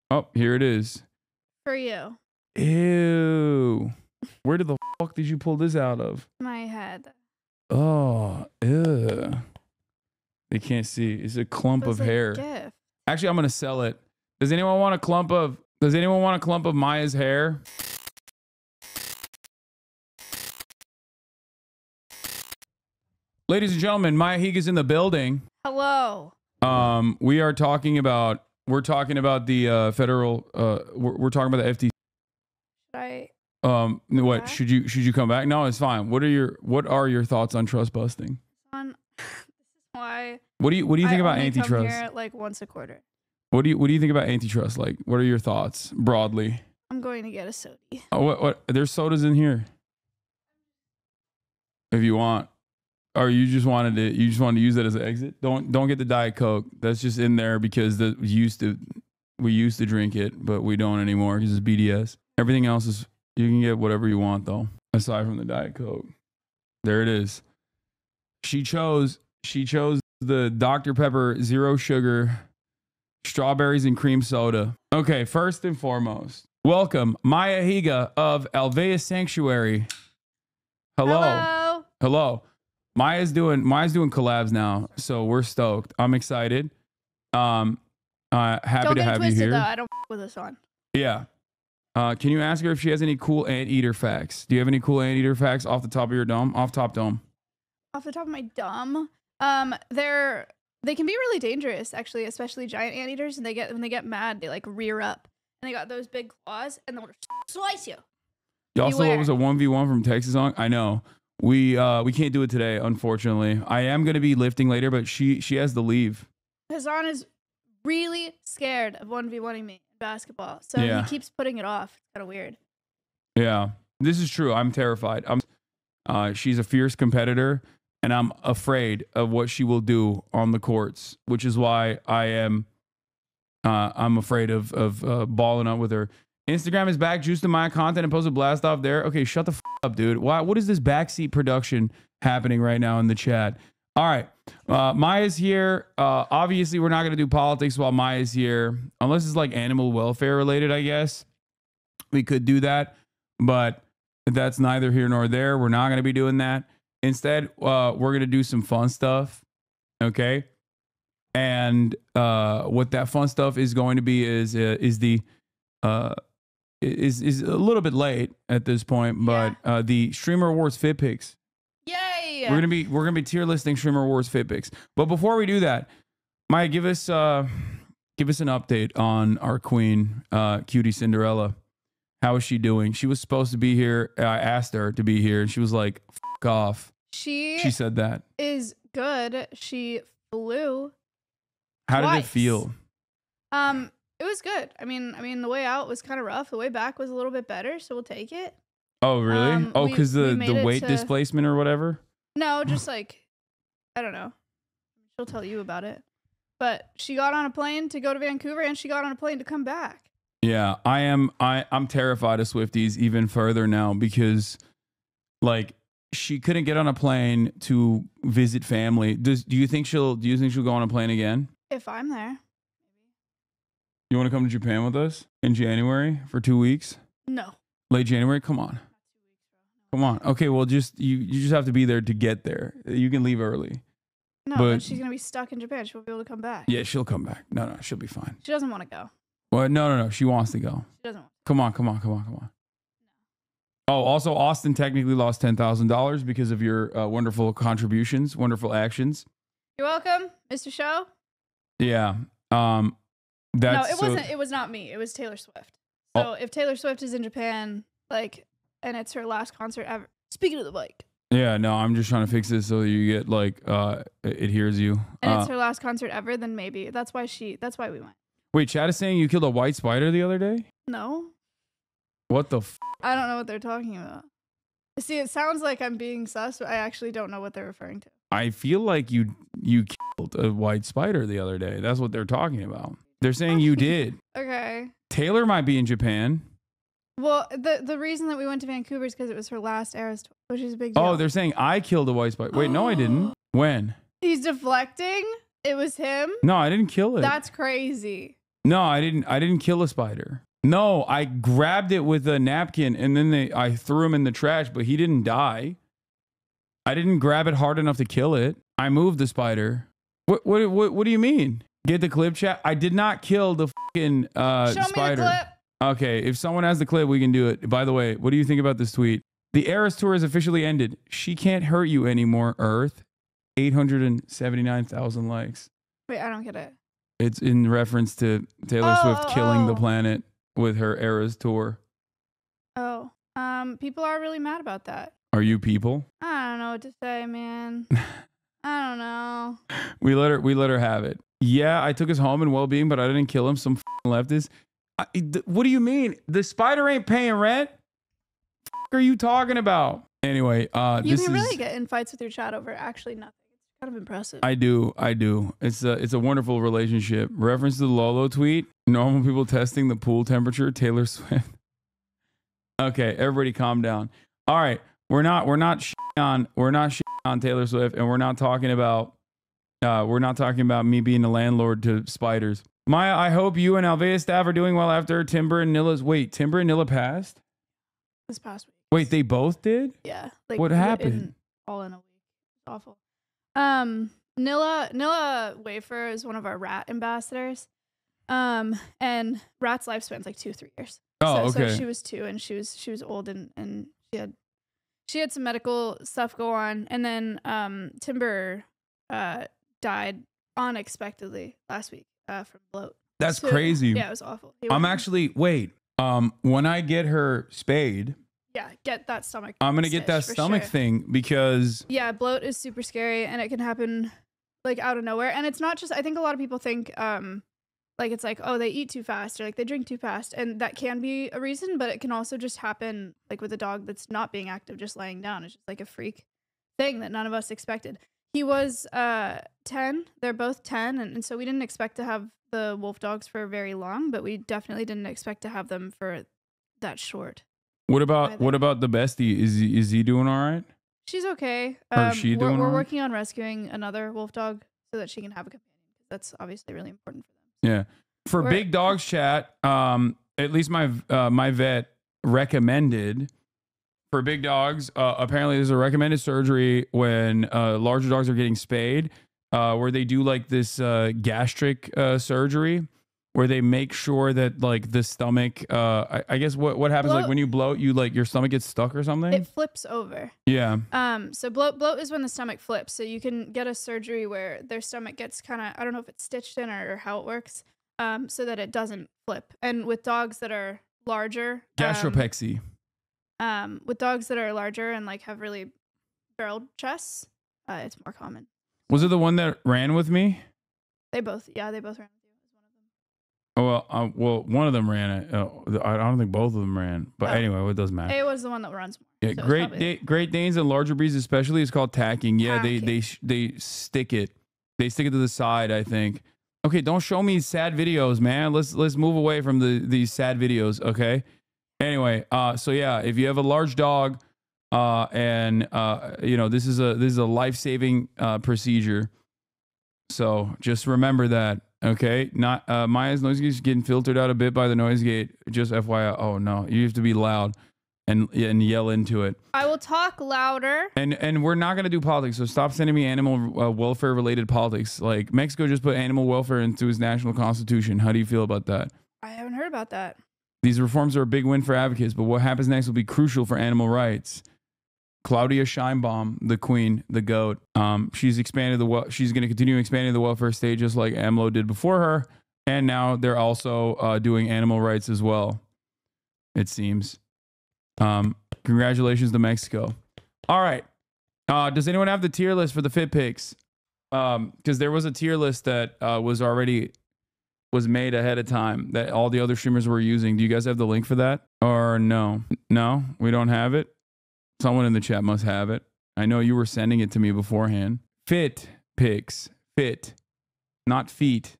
Oh, here it is. For you. Ew. Where the fuck did you pull this out of? My head. Oh, ew. They can't see. It's a clump of hair. Gift. Actually, I'm gonna sell it. Does anyone want a clump of Maya's hair? Ladies and gentlemen, Maya Higa's in the building. Hello. We're talking about the federal we're talking about the FTC. Should I What back? should you come back? No, it's fine. What are your thoughts on trust busting? This is why What do you think about only come antitrust? here like once a quarter. What do you think about antitrust? Like, what are your thoughts broadly? I'm going to get a soda. Oh, what? There's sodas in here. If you want, or you just wanted to use that as an exit. Don't get the Diet Coke. That's just in there because we used to drink it, but we don't anymore because it's BDS. Everything else is, you can get whatever you want though, aside from the Diet Coke. There it is. She chose the Dr. Pepper Zero Sugar Strawberries and Cream Soda. Okay, first and foremost, welcome Maya Higa of Alvea Sanctuary. Hello. Maya's doing collabs now, so we're stoked. I'm excited. Happy to have you here. Though. I don't with this on. Yeah. Can you ask her if she has any cool anteater facts? Do you have any cool anteater facts off the top of your dome? Off top dome. Off the top of my dome, they can be really dangerous, actually, especially giant anteaters. And when they get mad, they like rear up, and they got those big claws, and they'll slice you. Y'all saw what was a 1v1 from Texas on? I know. We can't do it today, unfortunately. I am gonna be lifting later, but she has to leave. Hasan is really scared of 1v1ing me in basketball, so Yeah. he keeps putting it off. It's kind of weird. Yeah, this is true. I'm terrified. She's a fierce competitor, and I'm afraid of what she will do on the courts, which is why I'm afraid of balling up with her. Instagram is back, juice to my content, and post a blast off there. Okay, shut the up, dude. Why? What is this backseat production happening right now in the chat? All right, Maya's here. Obviously, we're not gonna do politics while Maya's here, unless it's like animal welfare related. I guess we could do that, but that's neither here nor there. We're not gonna be doing that. Instead, we're gonna do some fun stuff. Okay, and what that fun stuff is going to be is a little bit late at this point, but the Streamer Awards Fit Picks. Yay! We're gonna be tier listing Streamer Awards Fit Picks. But before we do that, Maya, give us an update on our queen, Cutie Cinderella. How is she doing? She was supposed to be here. I asked her to be here, and she was like, "F off." She said that is good. She flew. How did it feel? It was good. I mean, the way out was kind of rough. The way back was a little bit better, so we'll take it. Oh, really? Because the weight displacement or whatever? No, just like, I don't know. She'll tell you about it. But she got on a plane to go to Vancouver, and she got on a plane to come back. Yeah, I'm terrified of Swifties even further now because, like, she couldn't get on a plane to visit family. Do you think she'll go on a plane again? If I'm there. You want to come to Japan with us in January for 2 weeks? No. Late January? Come on. Come on. Okay, well, you just have to be there to get there. You can leave early. No, but she's going to be stuck in Japan. She won't be able to come back. Yeah, she'll come back. No, she'll be fine. She doesn't want to go. Well, no. She wants to go. She doesn't want to. Come on. Oh, also, Austin technically lost $10,000 because of your wonderful contributions, wonderful actions. You're welcome, Mr. Show. Yeah. It was not me. It was Taylor Swift. So if Taylor Swift is in Japan, like, and it's her last concert ever. Speaking of the bike. Yeah, no, I'm just trying to fix this so you get like it hears you. And it's her last concert ever, then maybe. That's why we went. Wait, Chad is saying you killed a white spider the other day? No. What the I don't know what they're talking about. See, it sounds like I'm being sus, but I actually don't know what they're referring to. I feel like you killed a white spider the other day. That's what they're talking about. They're saying you did. Okay. Taylor might be in Japan. Well, the reason that we went to Vancouver is because it was her last Eras tour, which is a big deal. Oh, they're saying I killed a white spider. Wait, no, I didn't. When? He's deflecting. It was him. No, I didn't kill it. That's crazy. No, I didn't kill a spider. No, I grabbed it with a napkin and then I threw him in the trash, but he didn't die. I didn't grab it hard enough to kill it. I moved the spider. What do you mean? Get the clip, chat? I did not kill the fucking Show spider. me the clip. Okay, if someone has the clip, we can do it. By the way, what do you think about this tweet? The Eras Tour has officially ended. She can't hurt you anymore, Earth. 879,000 likes. Wait, I don't get it. It's in reference to Taylor Swift killing the planet with her Eras Tour. Oh, people are really mad about that. Are you people? I don't know what to say, man. I don't know. We let her have it. Yeah, I took his home and well-being, but I didn't kill him. Some leftist. What do you mean? The spider ain't paying rent? Are you talking about? Anyway, you can really get in fights with your chat over actually nothing. It's kind of impressive. I do. It's a wonderful relationship. Reference to the Lolo tweet. Normal people testing the pool temperature. Taylor Swift. Okay, everybody, calm down. All right, we're not shitting on Taylor Swift, and we're not talking about me being a landlord to spiders. Maya, I hope you and Alvea staff are doing well after Timber and Nilla passed? This past week. Wait, they both did? Yeah. What happened? All in a week. It's awful. Nilla Wafer is one of our rat ambassadors. And rat's lifespan's like 2-3 years. Oh, so, okay. So she was 2 and she was old and she had some medical stuff go on. And then Timber died unexpectedly last week from bloat. That's crazy. Yeah, it was awful. When I get her spayed, yeah, get that stomach. I'm gonna get that stomach thing because bloat is super scary and it can happen like out of nowhere. And it's not just, I think a lot of people think like it's like, oh, they eat too fast or like they drink too fast, and that can be a reason, but it can also just happen like with a dog that's not being active, just laying down. It's just like a freak thing that none of us expected. He was 10. They're both 10, and so we didn't expect to have the wolf dogs for very long, but we definitely didn't expect to have them for that short. What about the bestie? Is he doing all right? She's okay. Or she doing all we're right? working on rescuing another wolf dog so that she can have a companion. That's obviously really important for them. Yeah. For big dogs chat, at least my vet recommended for big dogs. Apparently, there's a recommended surgery when larger dogs are getting spayed, where they do like this gastric surgery, where they make sure that like the stomach. I guess what happens like when you bloat, you like your stomach gets stuck or something. It flips over. Yeah. So bloat is when the stomach flips. So you can get a surgery where their stomach gets kind of, I don't know if it's stitched in or how it works, so that it doesn't flip. And with dogs that are larger, gastropexy. With dogs that are larger and like have really barreled chests, it's more common. Was it the one that ran with me? They both ran with you. Oh, well, one of them ran. I don't think both of them ran. But anyway, it doesn't matter. It was the one that runs more. Yeah, so Great Danes and larger breeds especially is called tacking. Yeah, Tacking. they stick it. They stick it to the side, I think. Okay, don't show me sad videos, man. Let's move away from these sad videos, okay? Anyway, so yeah, if you have a large dog, and this is a life-saving procedure. So just remember that. Okay, not Maya's noise gate is getting filtered out a bit by the noise gate. Just FYI. Oh no, you have to be loud and yell into it. I will talk louder. And we're not gonna do politics, so stop sending me animal welfare related politics. Like Mexico just put animal welfare into its national constitution. How do you feel about that? I haven't heard about that. These reforms are a big win for advocates, but what happens next will be crucial for animal rights. Claudia Scheinbaum, the queen, the goat. She's expanded she's going to continue expanding the welfare state just like AMLO did before her, and now they're also doing animal rights as well. It seems. Congratulations to Mexico. All right. Does anyone have the tier list for the fit picks? Because there was a tier list that was made ahead of time that all the other streamers were using. Do you guys have the link for that? Or no? No, we don't have it. Someone in the chat must have it. I know you were sending it to me beforehand. Fit picks. Fit. Not feet.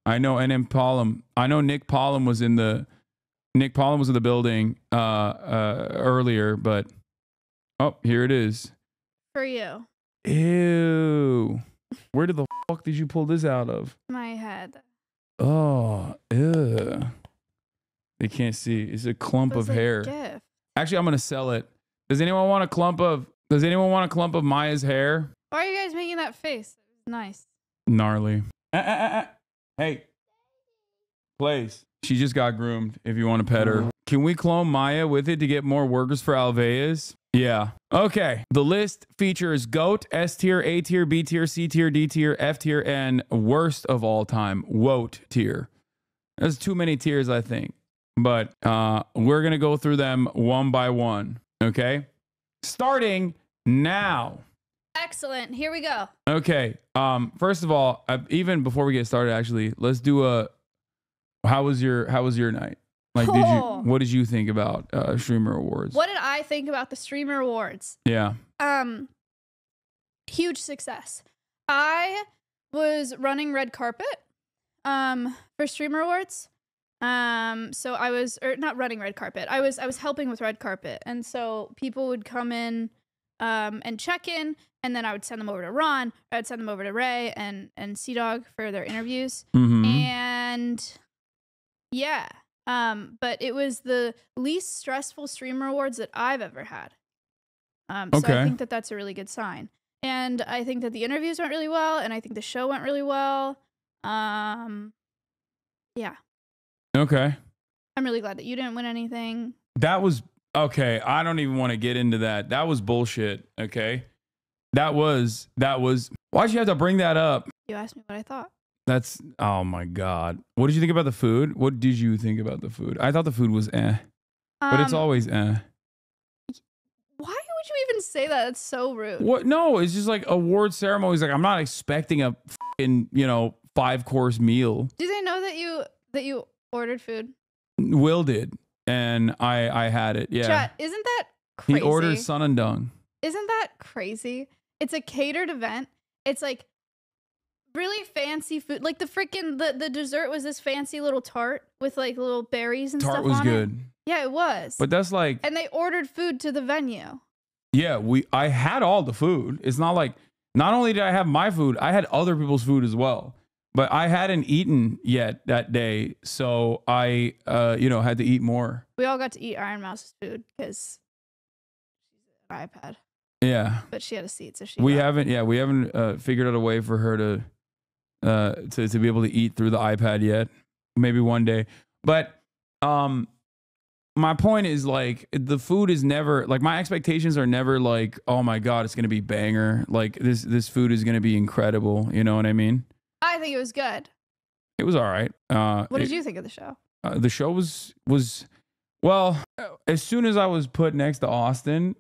I know NM Pollum. I know Nick Pollum was in the building earlier, but here it is. For you. Ew. Where the fuck did you pull this out of? My head. Oh, ew. They can't see. It's a clump of hair. Gift. Actually, I'm gonna sell it. Does anyone want a clump of Maya's hair? Why are you guys making that face? Nice. Gnarly. Hey. Place. She just got groomed if you want to pet her. Can we clone Maya with it to get more workers for Alveas? Yeah. Okay. The list features GOAT, S tier, A tier, B tier, C tier, D tier, F tier, and worst of all time, WOT tier. There's too many tiers, I think. But we're going to go through them one by one. Okay. Starting now. Excellent. Here we go. Okay. First of all, even before we get started, actually, let's do a. How was your night? Like, what did you think about Streamer Awards? What did I think about the Streamer Awards? Yeah. Huge success. I was running red carpet for Streamer Awards. So I was not running red carpet. I was helping with red carpet. And so people would come in and check in, and then I would send them over to Ron, or I'd send them over to Ray and C-Dog for their interviews. And yeah. But it was the least stressful Streamer Awards that I've ever had. So I think that that's a really good sign. And I think that the interviews went really well, and I think the show went really well. Yeah. Okay. I'm really glad that you didn't win anything. That was okay. I don't even want to get into that. That was bullshit. Okay. That was why'd you have to bring that up? You asked me what I thought. That's, oh my God. What did you think about the food? What did you think about the food? I thought the food was but it's always Why would you even say that? That's so rude. What? No, it's just like award ceremonies. Like, I'm not expecting a fucking, 5-course meal. Do they know that you ordered food? Will did. And I had it. Yeah. Chat, isn't that crazy? He ordered Sun and Dung. Isn't that crazy? It's a catered event. It's like really fancy food. Like the dessert was this fancy little tart with like little berries and stuff on it. Tart was good. Yeah, it was. But that's like, and they ordered food to the venue. Yeah, I had all the food. It's not like, not only did I have my food, I had other people's food as well. But I hadn't eaten yet that day, so I had to eat more. We all got to eat Iron Mouse's food because she's an iPad. Yeah. But she had a seat, so we haven't figured out a way for her to be able to eat through the iPad yet. Maybe one day. But my point is, like, the food is never, like, my expectations are never like, oh my God, it's gonna be banger. Like, this food is gonna be incredible. You know what I mean? I think it was good. It was all right. What did you think of the show? The show was well. As soon as I was put next to Austin,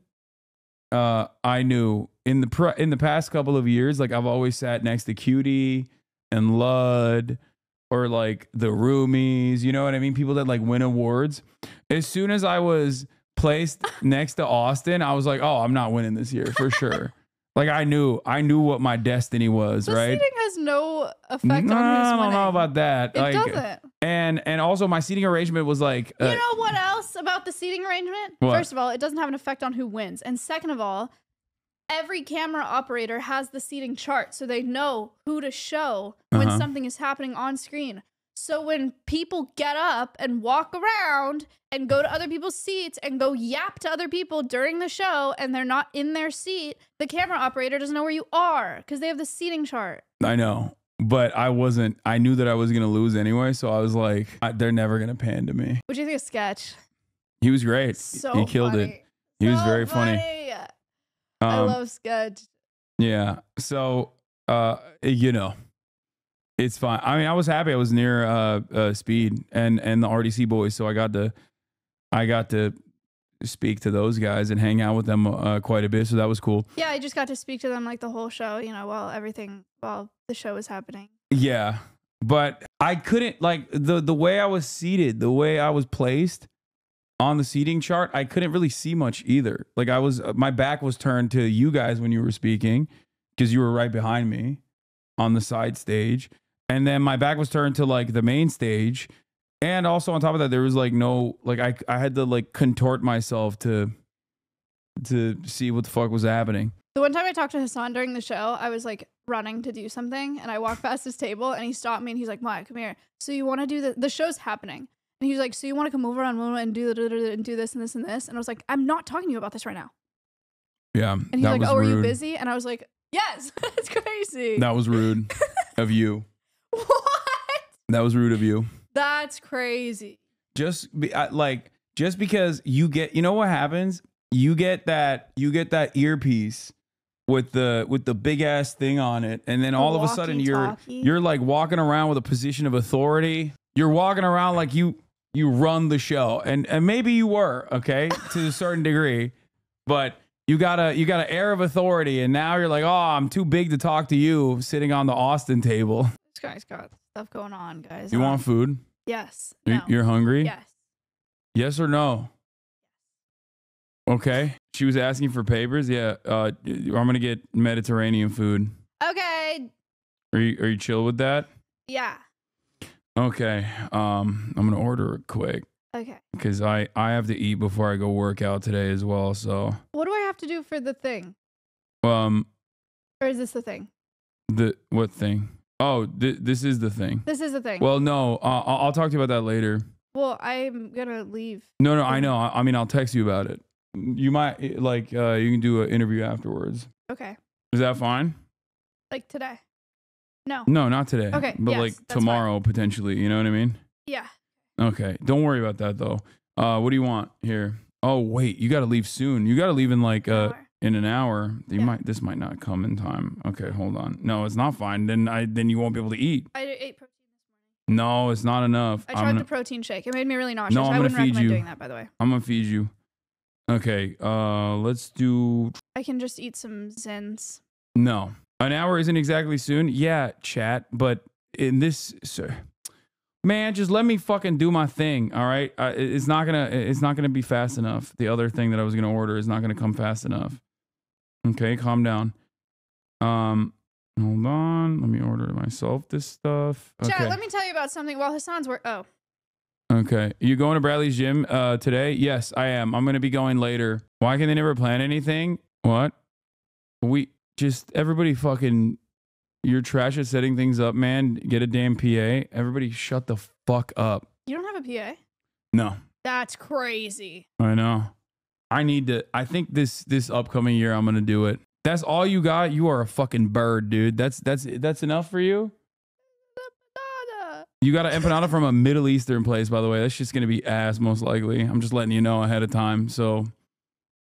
I knew in the past couple of years, like, I've always sat next to Cutie and Lud, or like the Roomies, you know what I mean? People that like win awards. As soon as I was placed next to Austin, I was like, oh, I'm not winning this year for sure. Like, I knew what my destiny was, right? Seating has no effect on who's winning. I don't know about that. It doesn't. And also my seating arrangement was like, you know what else about the seating arrangement? What? First of all, it doesn't have an effect on who wins. And second of all, every camera operator has the seating chart, so they know who to show when something is happening on screen. So when people get up and walk around and go to other people's seats and go yap to other people during the show and they're not in their seat, the camera operator doesn't know where you are because they have the seating chart. I know, but I knew that I was going to lose anyway, so I was like, they're never going to pan to me. What do you think of Sketch? He was great. He killed it. He was very funny. I love Sketch. Yeah. So, it's fine. I mean, I was happy I was near Speed and the RDC boys, so I got to speak to those guys and hang out with them quite a bit, so that was cool. Yeah, I just got to speak to them like the whole show, while the show was happening. Yeah. But I couldn't, like, the way I was seated, the way I was placed on the seating chart, I couldn't really see much either. Like, my back was turned to you guys when you were speaking because you were right behind me on the side stage. And then my back was turned to like the main stage. And also on top of that, there was like no, like I had to like contort myself to see what the fuck was happening. The one time I talked to Hasan during the show, I was like running to do something and I walked past his table and he stopped me and he's like, Maya, come here. So you want to do the show's happening. And he's like, so you want to come over on Momo and do this and this and this? And I was like, I'm not talking to you about this right now. Yeah. And he's like, oh, are you busy? And I was like, yes, it's crazy. That was rude of you. What? That was rude of you. That's crazy. Just because you get, you know what happens? You get that earpiece with the big ass thing on it, and then all of a sudden you're like walking around with a position of authority. You're walking around like you run the show, and maybe you were, okay, to a certain degree, but you got an air of authority, and now you're like, oh, I'm too big to talk to you sitting on the Austin table. This guy's got stuff going on, guys. You want food? Yes. No. You're hungry? Yes. Yes or no? Okay. She was asking for papers. Yeah. I'm gonna get Mediterranean food. Okay. Are you chill with that? Yeah. Okay. I'm gonna order it quick. Okay. Because I have to eat before I go work out today as well. So. What do I have to do for the thing? Or is this the thing? What thing? Oh, this is the thing. This is the thing. Well, no. I'll talk to you about that later. Well, I'm gonna leave. No. I know. I mean, I'll text you about it. You might you can do an interview afterwards. Okay. Is that fine? Like today? No. No, not today. Okay. But yes, like tomorrow potentially. You know what I mean? Yeah. Okay. Don't worry about that though. What do you want here? Oh wait, you got to leave soon. You got to leave in like in an hour. This might not come in time. Okay, hold on. No, it's not fine. Then you won't be able to eat. I ate protein this morning. No, it's not enough. I tried the protein shake. It made me really nauseous. No, I wouldn't recommend doing that, by the way. I'm gonna feed you. Okay, let's do. I can just eat some Zins. No, an hour isn't exactly soon. Yeah, chat, but in this, man, just let me fucking do my thing. All right, it's not gonna be fast enough. The other thing that I was gonna order is not gonna come fast enough. Okay, calm down. Hold on. Let me order myself this stuff. Okay. Chat, let me tell you about something while Hasan's work. Oh. Okay. You going to Bradley's gym today? Yes, I am. I'm going to be going later. Why can they never plan anything? What? Everybody fucking, you're trash at setting things up, man. Get a damn PA. Everybody shut the fuck up. You don't have a PA? No. That's crazy. I know. I think this upcoming year I'm going to do it. That's all you got? You are a fucking bird, dude. That's enough for you? You got an empanada from a Middle Eastern place, by the way. That's just going to be ass, most likely. I'm just letting you know ahead of time. So,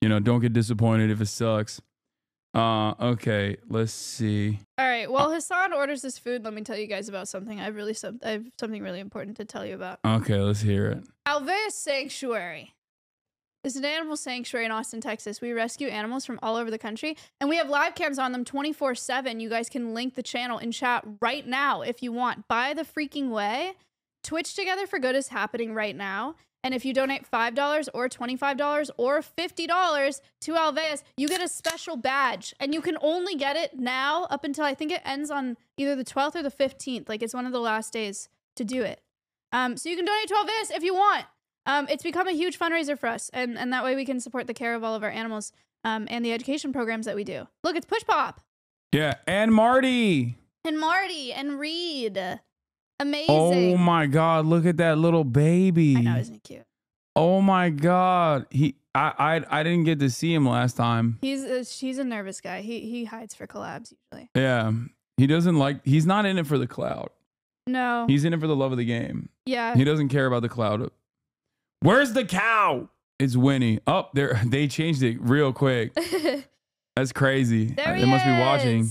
don't get disappointed if it sucks. Okay, let's see. All right. Well, Hasan orders this food. Let me tell you guys about something. I have something really important to tell you about. Okay, let's hear it. Alveus Sanctuary. This is an animal sanctuary in Austin, Texas. We rescue animals from all over the country, and we have live cams on them 24/7. You guys can link the channel in chat right now if you want. By the freaking way, Twitch Together for Good is happening right now, and if you donate $5 or $25 or $50 to Alveus, you get a special badge, and you can only get it now up until I think it ends on either the 12th or the 15th. Like, it's one of the last days to do it. So you can donate to Alveus if you want. It's become a huge fundraiser for us, and that way we can support the care of all of our animals and the education programs that we do. Look, it's Push Pop. Yeah, and Marty. And Marty and Reed. Amazing. Oh my God, look at that little baby. I know, isn't he cute? Oh my God. I didn't get to see him last time. He's a nervous guy. He hides for collabs usually. Yeah. He's not in it for the clout. No. He's in it for the love of the game. Yeah. He doesn't care about the clout. Where's the cow? It's Winnie. Oh, they changed it real quick. That's crazy. They must be watching.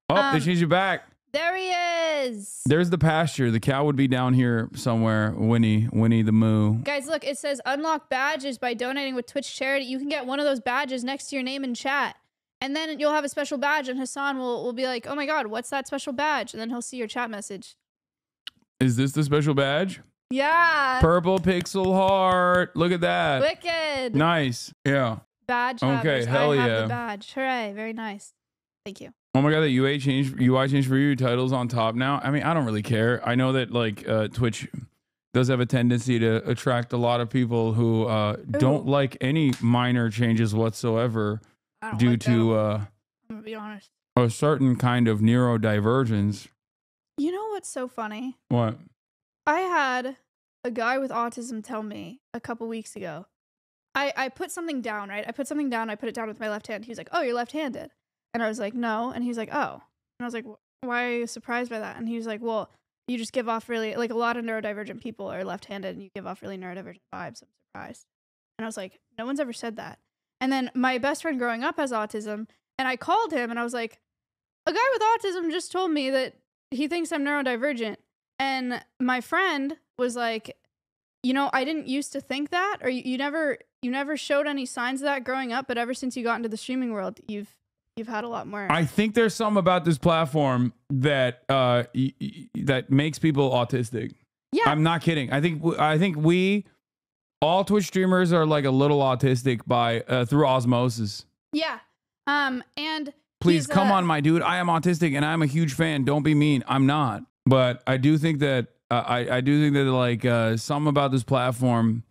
Oh, they changed it back. There he is. There's the pasture. The cow would be down here somewhere. Winnie the Moo. Guys, look, it says unlock badges by donating with Twitch charity. You can get one of those badges next to your name in chat. And then you'll have a special badge, and Hasan will be like, oh my God, what's that special badge? And then he'll see your chat message. Is this the special badge? Yeah. Purple pixel heart. Look at that. Wicked. Nice. Yeah. Badge. Okay, hell I yeah. have the badge. Hooray. Very nice. Thank you. Oh my God, the UI changed for you. Titles on top now. I mean, I don't really care. I know that like Twitch does have a tendency to attract a lot of people who don't like any minor changes whatsoever. I don't due like to I'm gonna be honest. a certain kind of neurodivergence. You know what's so funny? What? I had a guy with autism tell me a couple weeks ago. I put something down, right? I put something down. I put it down with my left hand. He was like, "Oh, you're left-handed," and I was like, "No," and he was like, "Oh," and I was like, "Why are you surprised by that?" And he was like, "Well, you just give off really like a lot of neurodivergent people are left-handed, and you give off really neurodivergent vibes." I'm surprised, and I was like, "No one's ever said that." And then my best friend growing up has autism, and I called him, and I was like, "A guy with autism just told me that he thinks I'm neurodivergent," and my friend was like, "You know, I didn't used to think that, or you never showed any signs of that growing up, but ever since you got into the streaming world, you've had a lot more." I think there's something about this platform that that makes people autistic. Yeah. I'm not kidding. I think we all Twitch streamers are like a little autistic by through osmosis. Yeah. And Please come on, my dude. I am autistic and I'm a huge fan. Don't be mean. I'm not. But I do think that I do think that like something about this platform.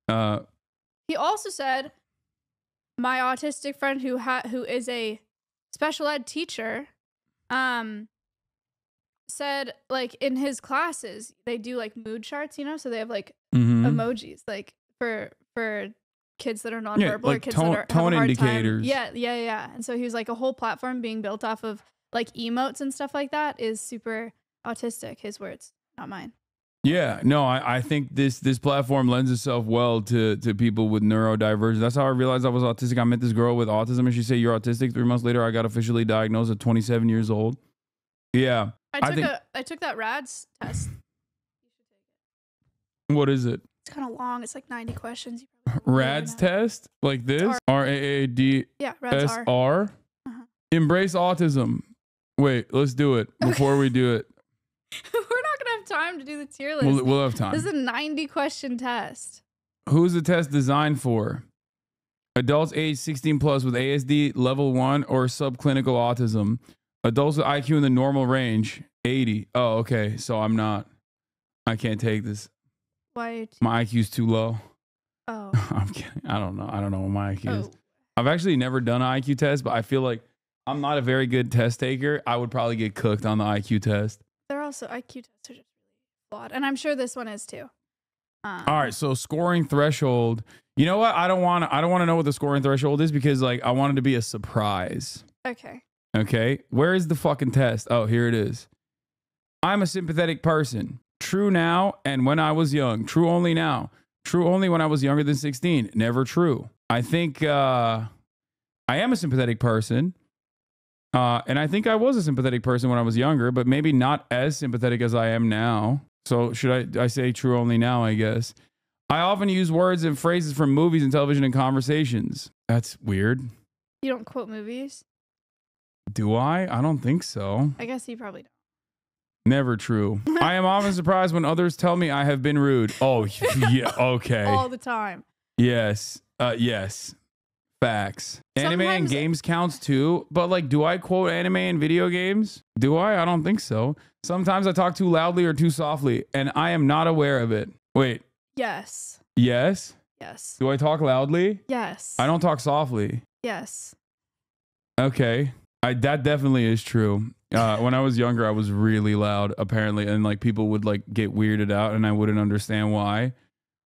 He also said, my autistic friend who is a special ed teacher, said like in his classes they do like mood charts, you know, so they have like emojis like for kids that are nonverbal like or kids tone, that are tone have a hard indicators. time. Yeah. And so he was like, a whole platform being built off of like emotes and stuff like that is super autistic. His words, not mine. Yeah, no, I think this platform lends itself well to people with neurodivergence. That's how I realized I was autistic. I met this girl with autism and she said, "You're autistic." 3 months later, I got officially diagnosed at 27 years old. Yeah. I took that RADS test. What is it? It's kind of long. It's like 90 questions. RADS test? Like this? RAADSR? Yeah, RADS R. Embrace autism. Wait, let's do it before we do it. We're not going to have time to do the tier list. We'll have time. This is a 90 question test. Who's the test designed for? Adults age 16 plus with ASD level 1 or subclinical autism. Adults with IQ in the normal range, 80. Oh, okay. So I can't take this. Why? My IQ's too low. Oh. I'm kidding. I don't know. I don't know what my IQ is. Oh. I've actually never done an IQ test, but I feel like I'm not a very good test taker. I would probably get cooked on the IQ test. They're also IQ tests are just really flawed, and I'm sure this one is too. All right, so scoring threshold. You know what? I don't want to know what the scoring threshold is because like I want it to be a surprise. Okay. Okay. Where is the fucking test? Oh, here it is. I'm a sympathetic person. True now and when I was young. True only now. True only when I was younger than 16. Never true. I think I am a sympathetic person. And I think I was a sympathetic person when I was younger, but maybe not as sympathetic as I am now. So should I say true only now, I guess. I often use words and phrases from movies and television and conversations. That's weird. You don't quote movies? Do I? I don't think so. I guess you probably don't. Never true. I am often surprised when others tell me I have been rude. Oh, yeah. Okay. All the time. Yes. Yes. Facts. Anime and games counts too, but like, do I quote anime and video games? Do I? I don't think so. Sometimes I talk too loudly or too softly, and I am not aware of it. Wait. Yes. Yes? Yes. Do I talk loudly? Yes. I don't talk softly. Yes. Okay. That definitely is true. When I was younger, I was really loud, apparently, and like people would like get weirded out, and I wouldn't understand why.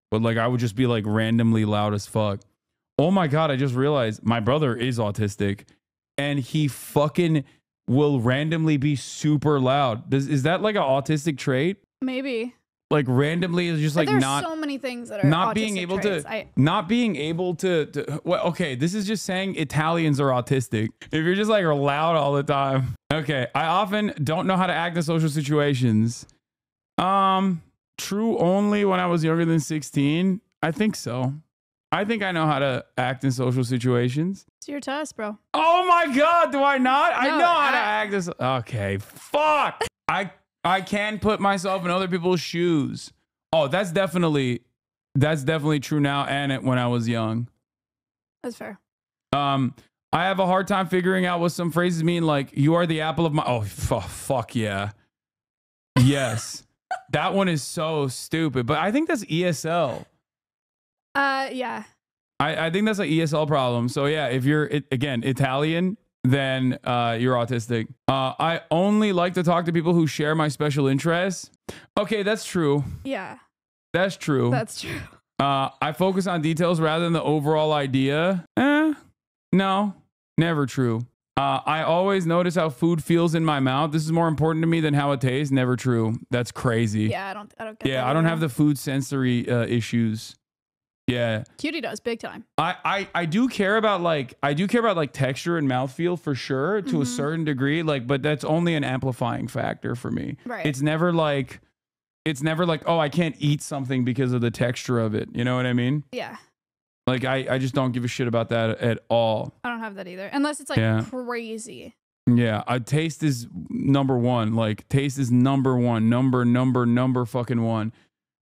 But like I would just be like randomly loud as fuck. Oh my God, I just realized my brother is autistic and he fucking will randomly be super loud. Is that like an autistic trait? Maybe. Like randomly is just like There's not so many things that are not being able traits. not being able to well, okay, this is just saying Italians are autistic. If you're just like loud all the time. Okay, I often don't know how to act in social situations. True only when I was younger than 16. I think so. I think I know how to act in social situations. It's your test, bro. Oh my God, do I not? I know how to act this. Okay, fuck. I can put myself in other people's shoes. Oh, that's definitely true now and when I was young. That's fair. I have a hard time figuring out what some phrases mean, like "you are the apple of my." Oh, fuck yeah. Yes, that one is so stupid. But I think that's ESL. Yeah. I think that's an ESL problem. So yeah, if you're again Italian, then you're autistic. I only like to talk to people who share my special interests. Okay, that's true. Yeah. That's true. That's true. I focus on details rather than the overall idea. No, never true. I always notice how food feels in my mouth. This is more important to me than how it tastes. Never true. That's crazy. Yeah, I don't get Yeah, that I don't either. have the food sensory issues. Yeah. Cutie does big time. I do care about like texture and mouthfeel for sure to a certain degree, like, but that's only an amplifying factor for me. Right. It's never like, oh, I can't eat something because of the texture of it. You know what I mean? Yeah. Like I just don't give a shit about that at all. I don't have that either. Unless it's like crazy. Yeah. Taste is number one. Like taste is number one. Number fucking one.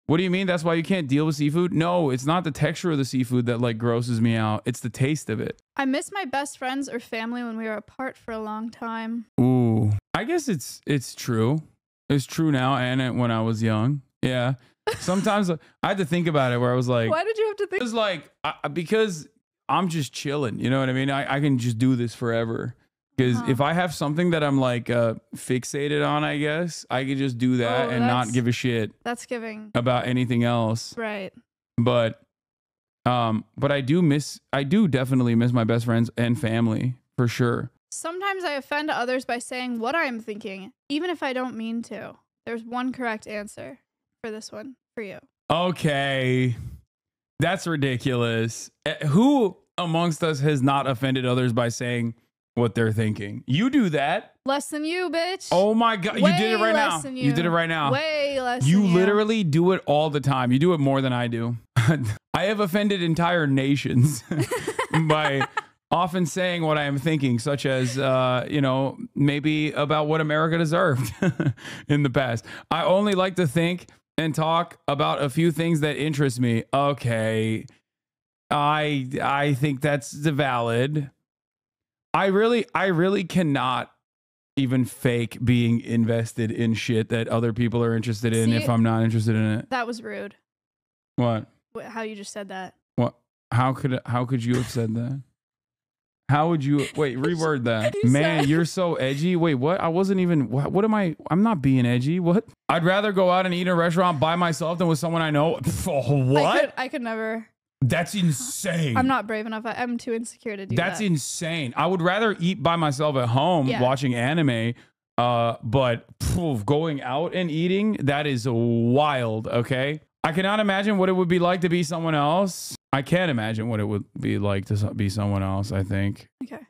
What do you mean? That's why you can't deal with seafood? No, it's not the texture of the seafood that like grosses me out. It's the taste of it. I miss my best friends or family when we were apart for a long time. Ooh, I guess it's true. It's true now, and when I was young, yeah. Sometimes I had to think about it, where I was like, why did you have to think? It was like because I'm just chilling. You know what I mean? I can just do this forever. Because if I have something that I'm like fixated on, I guess I could just do that and not give a shit. That's giving about anything else. Right. But I do definitely miss my best friends and family for sure. Sometimes I offend others by saying what I'm thinking, even if I don't mean to. There's one correct answer for this one for you. Okay. That's ridiculous. Who amongst us has not offended others by saying what they're thinking? You do that. Less than you, bitch. Oh my God. Way you did it right less now. Than you did it right now. Way less you than literally do it all the time. You do it more than I do. I have offended entire nations by often saying what I am thinking, such as, maybe about what America deserved in the past. I only like to think and talk about a few things that interest me. Okay. I think that's valid. I really cannot even fake being invested in shit that other people are interested in if I'm not interested in it. That was rude. What? How you just said that. What? How could you have said that? How would you reword that? Man, you're so edgy. Wait, what? I wasn't even what am I? I'm not being edgy. What? I'd rather go out and eat in a restaurant by myself than with someone I know. What? I could never. That's insane. I'm not brave enough. I'm too insecure to do that. That's insane. I would rather eat by myself at home watching anime, but going out and eating, that is wild, okay? I cannot imagine what it would be like to be someone else. I can't imagine what it would be like to be someone else, I think. Okay.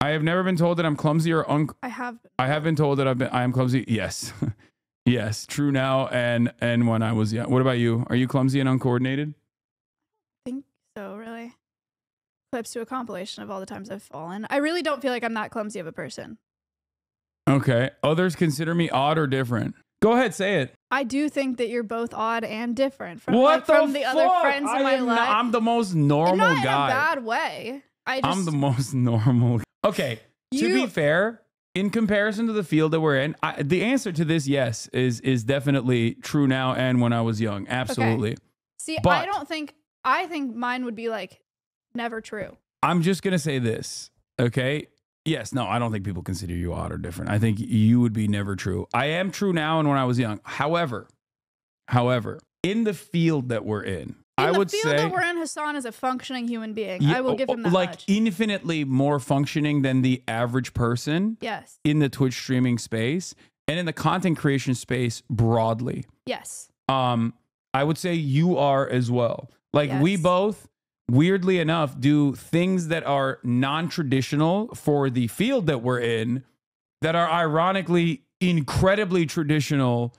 I have never been told that I'm clumsy or I have been told that I am clumsy. Yes. Yes, true now and when I was young. What about you? Are you clumsy and uncoordinated? Think so, really. Clips to a compilation of all the times I've fallen. I really don't feel like I'm that clumsy of a person. Okay. Others consider me odd or different. Go ahead, say it. I do think that you're both odd and different from, from the other friends in my life. I'm the most normal not guy. In a bad way. I'm the most normal. Okay. To be fair, in comparison to the field that we're in, the answer to this, yes, is definitely true now and when I was young. Absolutely. Okay. See, but I think mine would be like never true. I'm just going to say this, okay? Yes, no, I don't think people consider you odd or different. I think you would be never true. I am true now and when I was young. However, in the field that we're in, I would say... In the field that we're in, Hasan is a functioning human being. I will give him that like much. Infinitely more functioning than the average person. Yes. In the Twitch streaming space and in the content creation space broadly. Yes. I would say you are as well. Like we both, weirdly enough, do things that are non-traditional for the field that we're in that are ironically incredibly traditional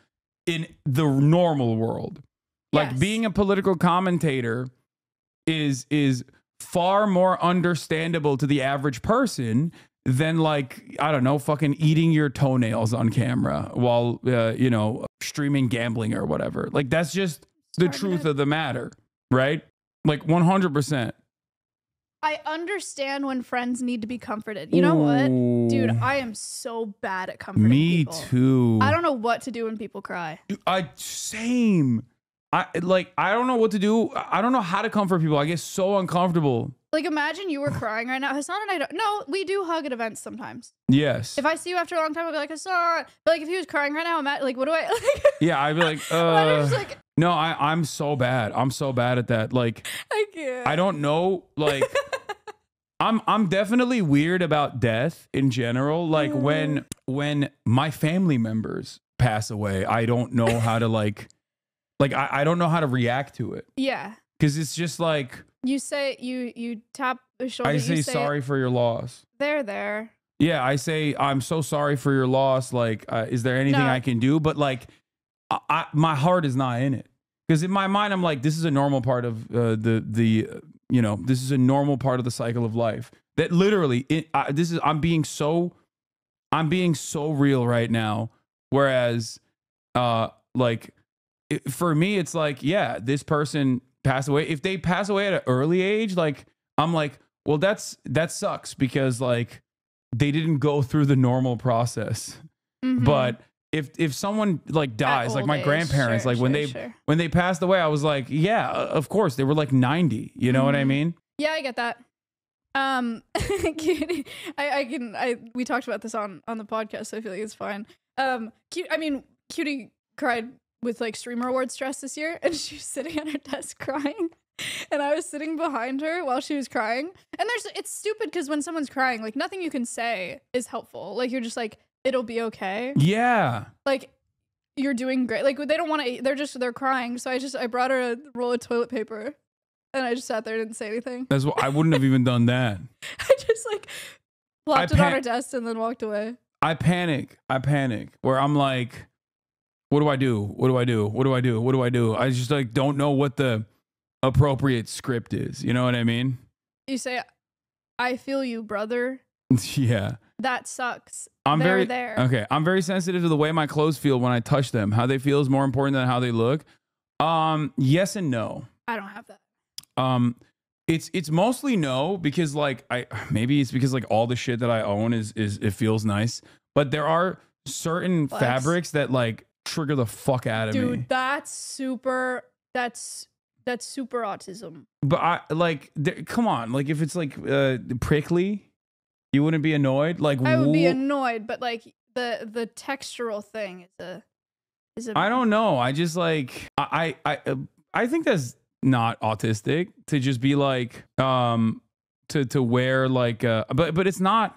in the normal world. Like being a political commentator is far more understandable to the average person than like, I don't know, fucking eating your toenails on camera while, streaming gambling or whatever. Like that's just the truth of the matter, right? Like 100%. I understand when friends need to be comforted. You know what? Dude, I am so bad at comforting people. Me too. I don't know what to do when people cry. Same. I don't know what to do. I don't know how to comfort people. I get so uncomfortable. Like, imagine you were crying right now. Hasan and I don't. No, we do hug at events sometimes. Yes. If I see you after a long time, I'll be like, Hasan. But like, if he was crying right now, like, what do I? Like, yeah, I'd be like, like, no, I'm so bad. I'm so bad at that. Like, I can't. I don't know. Like, I'm definitely weird about death in general. Like when my family members pass away, I don't know how to like I don't know how to react to it. Yeah. Because it's just like you say you tap the shoulder. I say sorry for your loss. They're there. Yeah, I say I'm so sorry for your loss. Like, is there anything I can do? But like, my heart is not in it. Because in my mind, I'm like, this is a normal part of this is a normal part of the cycle of life. That literally, I'm being so real right now. Whereas, for me, it's like, yeah, this person passed away. If they pass away at an early age, like, I'm like, well, that sucks because like they didn't go through the normal process. Mm-hmm. But if someone like dies, like my grandparents, like when they passed away, I was like, yeah, of course they were like 90. You know what I mean? Yeah, I get that. Cutie, we talked about this on the podcast, so I feel like it's fine. Cutie cried with like streamer award stress this year, and she was sitting at her desk crying, and I was sitting behind her while she was crying. And it's stupid because when someone's crying, like nothing you can say is helpful. Like you're just like, it'll be okay. Yeah. Like you're doing great. Like they don't want to. They're crying. So I brought her a roll of toilet paper, and I just sat there and didn't say anything. That's what I wouldn't have even done that. I just like plopped it on her desk and then walked away. I panic. Where I'm like, what do I do? What do I do? What do I do? What do I do? I just like don't know what the appropriate script is. You know what I mean? You say, "I feel you, brother." Yeah. That sucks. I'm They're very there. Okay. I'm very sensitive to the way my clothes feel when I touch them. How they feel is more important than how they look. Yes and no. I don't have that. It's mostly no because like maybe it's because like all the shit that I own is it feels nice, but there are certain fabrics that like trigger the fuck out of me. Dude, that's super autism. But I like come on, like if it's like prickly, you wouldn't be annoyed? Like I would be annoyed, but like the textural thing is a I don't know. I just like I think that's not autistic to just be like to wear like but it's not.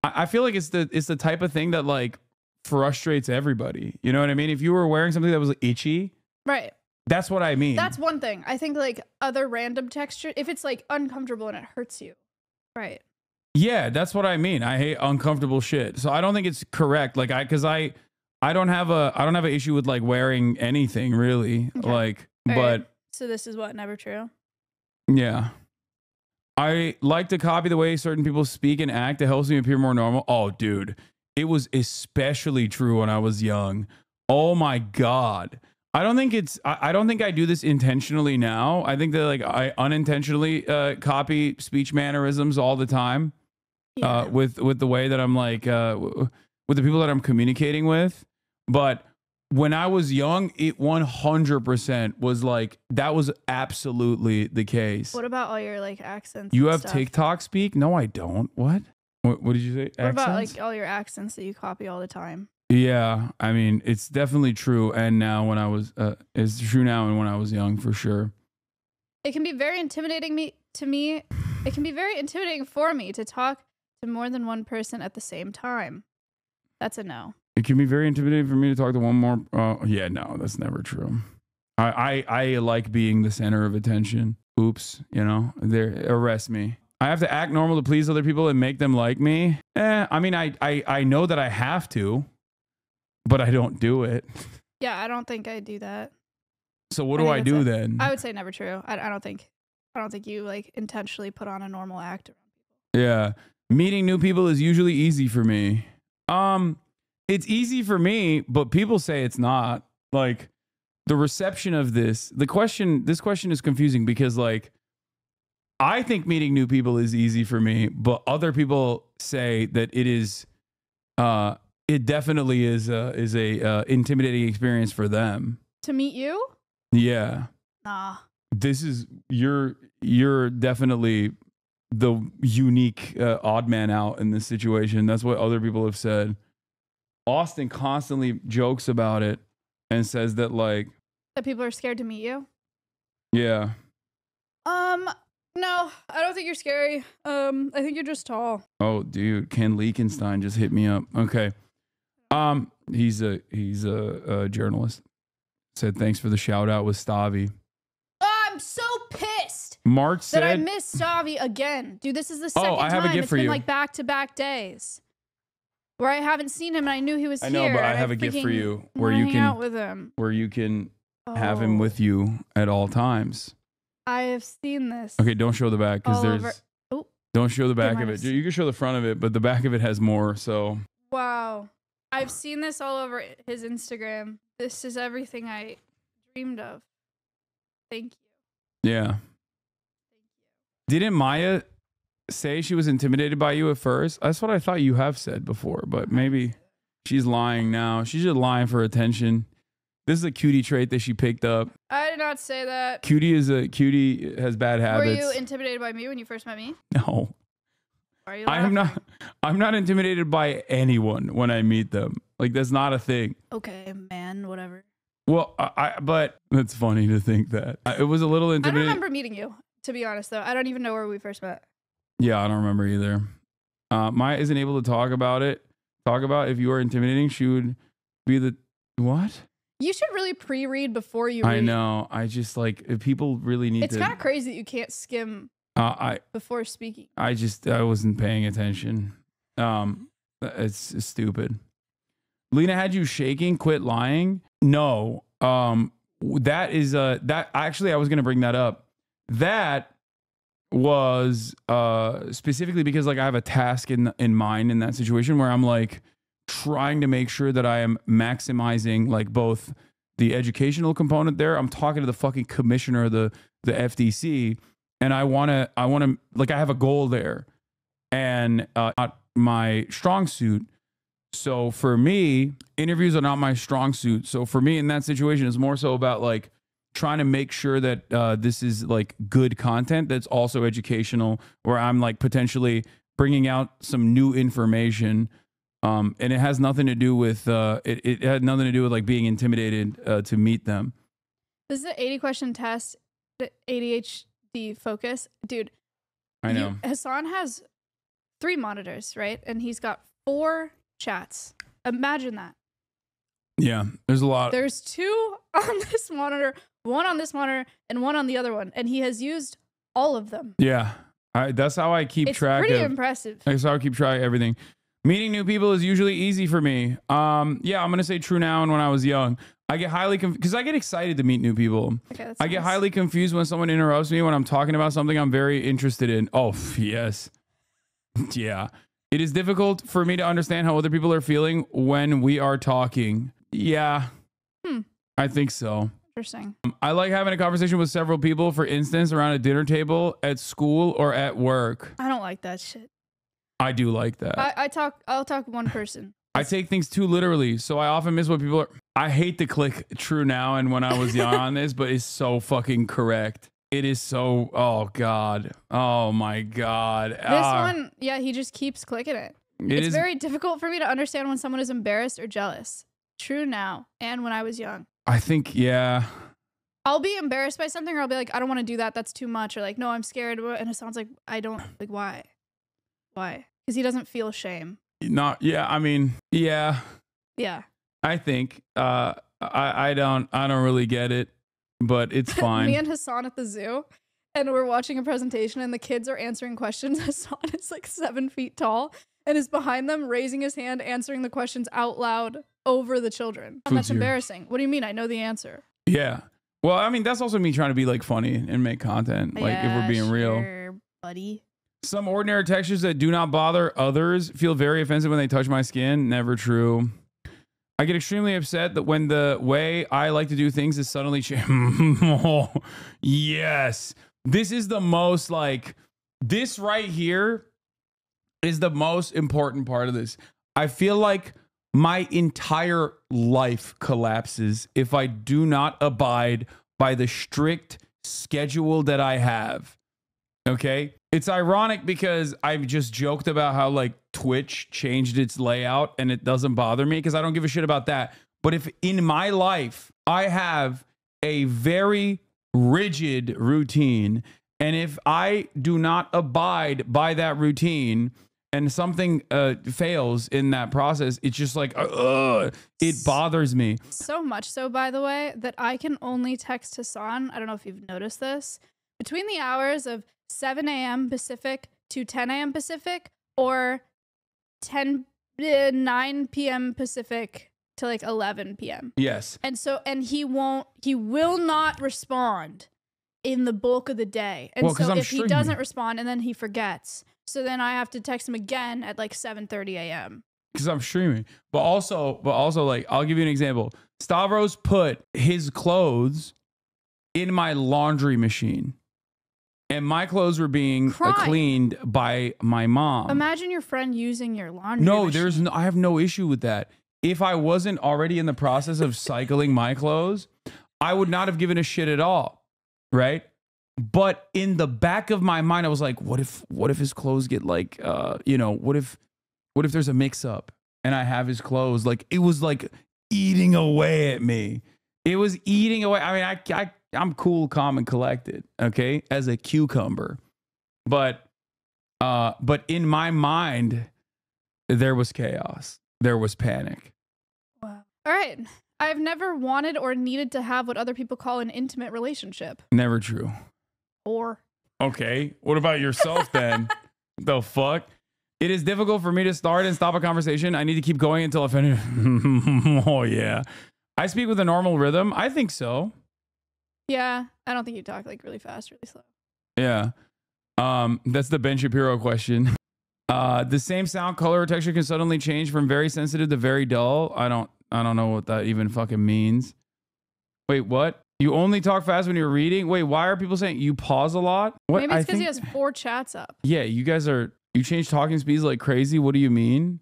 I feel like it's the type of thing that like frustrates everybody. You know what I mean? If you were wearing something that was itchy, right? That's what I mean. That's one thing. I think like other random texture, if it's like uncomfortable and it hurts you, right? Yeah, that's what I mean. I hate uncomfortable shit. So I don't think it's correct. Like I don't have an issue with like wearing anything really. Okay. Like, but right. So this is what never true. Yeah. I like to copy the way certain people speak and act. It helps me appear more normal. Oh, dude. It was especially true when I was young. Oh my God. I don't think I do this intentionally now. I think that like I unintentionally copy speech mannerisms all the time. Yeah. With the way that I'm like with the people that I'm communicating with. But when I was young, it 100% was like that was absolutely the case. What about all your like accents? You have TikTok speak? No, I don't. What did you say? What accents? About like all your accents that you copy all the time? Yeah, I mean, it's definitely true. And now when I was, it's true now and when I was young, for sure. It can be very intimidating to me. It can be very intimidating for me to talk to more than one person at the same time. That's a no. It can be very intimidating for me to talk to one more. Yeah, no, that's never true. I like being the center of attention. Oops, arrest me. I have to act normal to please other people and make them like me. I mean, I know that I have to. But I don't do it. Yeah, I don't think I do that. So what do I do then? I would say never true. I don't think you like intentionally put on a normal act around people. Yeah. Meeting new people is usually easy for me. It's easy for me, but people say it's not. Like the reception of this question is confusing because like I think meeting new people is easy for me, but other people say that it is it definitely is a intimidating experience for them. To meet you? Yeah. Nah. This is you're definitely the unique odd man out in this situation. That's what other people have said. Austin constantly jokes about it and says that like That people are scared to meet you. yeah. No, I don't think you're scary. I think you're just tall. Oh, dude, Ken Leakenstein just hit me up. Okay. He's a journalist. Said thanks for the shout out with Stavi. I'm so pissed March said that I missed Stavi again. Dude, this is the second I have time. a gift It's for been you. like back-to-back days where I haven't seen him and I knew he was I here. know, but I and have a gift for you where you can hang out with him. Where you can have him with you at all times. I have seen this. Okay, don't show the back because there's. Oh, don't show the back of it. You can show the front of it, but the back of it has more. So. Wow, I've seen this all over his Instagram. This is everything I dreamed of. Thank you. Yeah. Thank you. Didn't Maya say she was intimidated by you at first? That's what I thought you have said before, but maybe she's lying now. She's just lying for attention. This is a cutie trait that she picked up. I did not say that. Cutie has bad habits. Were you intimidated by me when you first met me? No. Are you I'm not intimidated by anyone when I meet them. Like that's not a thing. Okay, man, whatever. Well, but it's funny to think that. It was a little intimidating. I don't remember meeting you, to be honest, though. I don't even know where we first met. Yeah, I don't remember either. Maya isn't able to talk about it. Talk about if you are intimidating, she would be the what? You should really pre-read before you read. I know. I just like if people really need to. It's kind of crazy that you can't skim before speaking. I wasn't paying attention. It's stupid. Lena had you shaking. Quit lying. No. That is that actually I was gonna bring that up. That was specifically because like I have a task in mind in that situation where I'm like trying to make sure that I am maximizing like both the educational component there. I'm talking to the fucking commissioner of the FDC, and I wanna like I have a goal there, and not my strong suit. So for me, interviews are not my strong suit. So for me in that situation, it's more so about like trying to make sure that this is like good content that's also educational, where I'm like potentially bringing out some new information. And it has nothing to do with it had nothing to do with like being intimidated to meet them. This is an 80 question test, the ADHD focus. Dude, I know. Hasan has 3 monitors, right? And he's got 4 chats. Imagine that. Yeah, there's a lot. There's 2 on this monitor, 1 on this monitor, and 1 on the other one. And he has used all of them. Yeah, that's how I keep track of. It's pretty impressive. That's how I keep track of everything. Meeting new people is usually easy for me. Yeah, I'm going to say true now and when I was young. I get highly confused because I get excited to meet new people. Okay, I get highly confused when someone interrupts me when I'm talking about something I'm very interested in. Oh, yes. Yeah. It is difficult for me to understand how other people are feeling when we are talking. Yeah. I think so. Interesting. I like having a conversation with several people, for instance, around a dinner table, at school, or at work. I don't like that shit. I do like that. I'll talk one person. I take things too literally, so I often miss what people are. I hate to click true now and when I was young on this, but it's so fucking correct. It is so, oh God. Oh my God. This one, yeah, he just keeps clicking it. It's very difficult for me to understand when someone is embarrassed or jealous. True now and when I was young. I think, yeah. I'll be embarrassed by something or I'll be like, I don't want to do that. That's too much. Or like, no, I'm scared. And it sounds like, I don't, like, why? Why? Because he doesn't feel shame. Not, yeah, I mean, yeah. Yeah. I think, I don't really get it, but it's fine. Me and Hasan at the zoo, and we're watching a presentation and the kids are answering questions. Hasan is like 7 feet tall and is behind them raising his hand, answering the questions out loud over the children. And that's embarrassing. What do you mean? I know the answer. Yeah. Well, I mean, that's also me trying to be like funny and make content. Like if we're being real. Buddy. Some ordinary textures that do not bother others feel very offensive when they touch my skin. Never true. I get extremely upset that when the way I like to do things is suddenly oh, yes. This is the most like, this right here is the most important part of this. I feel like my entire life collapses if I do not abide by the strict schedule that I have. Okay. It's ironic because I've just joked about how like Twitch changed its layout and it doesn't bother me because I don't give a shit about that. But if in my life I have a very rigid routine, and if I do not abide by that routine and something fails in that process, it's just like, it bothers me. So much so, by the way, that I can only text Hasan. I don't know if you've noticed this. Between the hours of 7 a.m. Pacific to 10 a.m. Pacific, or 9 p.m. Pacific to like 11 p.m. Yes. And he will not respond in the bulk of the day. And so if he doesn't respond and then he forgets, so then I have to text him again at like 7:30 a.m. Because I'm streaming. But also like, I'll give you an example. Stavros put his clothes in my laundry machine. And my clothes were being cleaned by my mom. Imagine your friend using your laundry machine. I have no issue with that. If I wasn't already in the process of cycling my clothes, I would not have given a shit at all. Right? But in the back of my mind, I was like, what if his clothes get like, what if there's a mix up and I have his clothes? Like, it was like eating away at me. It was eating away. I mean, I'm cool, calm, and collected, okay, as a cucumber. But in my mind, there was chaos. There was panic. Wow. All right. I've never wanted or needed to have what other people call an intimate relationship. Never true. Or. Okay. What about yourself then? The fuck? It is difficult for me to start and stop a conversation. I need to keep going until I finish. Oh, yeah. I speak with a normal rhythm. I think so. Yeah. I don't think you talk like really fast, really slow. Yeah. That's the Ben Shapiro question. The same sound, color, or texture can suddenly change from very sensitive to very dull. I don't know what that even fucking means. Wait, what? You only talk fast when you're reading? Wait, why are people saying you pause a lot? What? Maybe it's because he has 4 chats up. Yeah, you change talking speeds like crazy. What do you mean?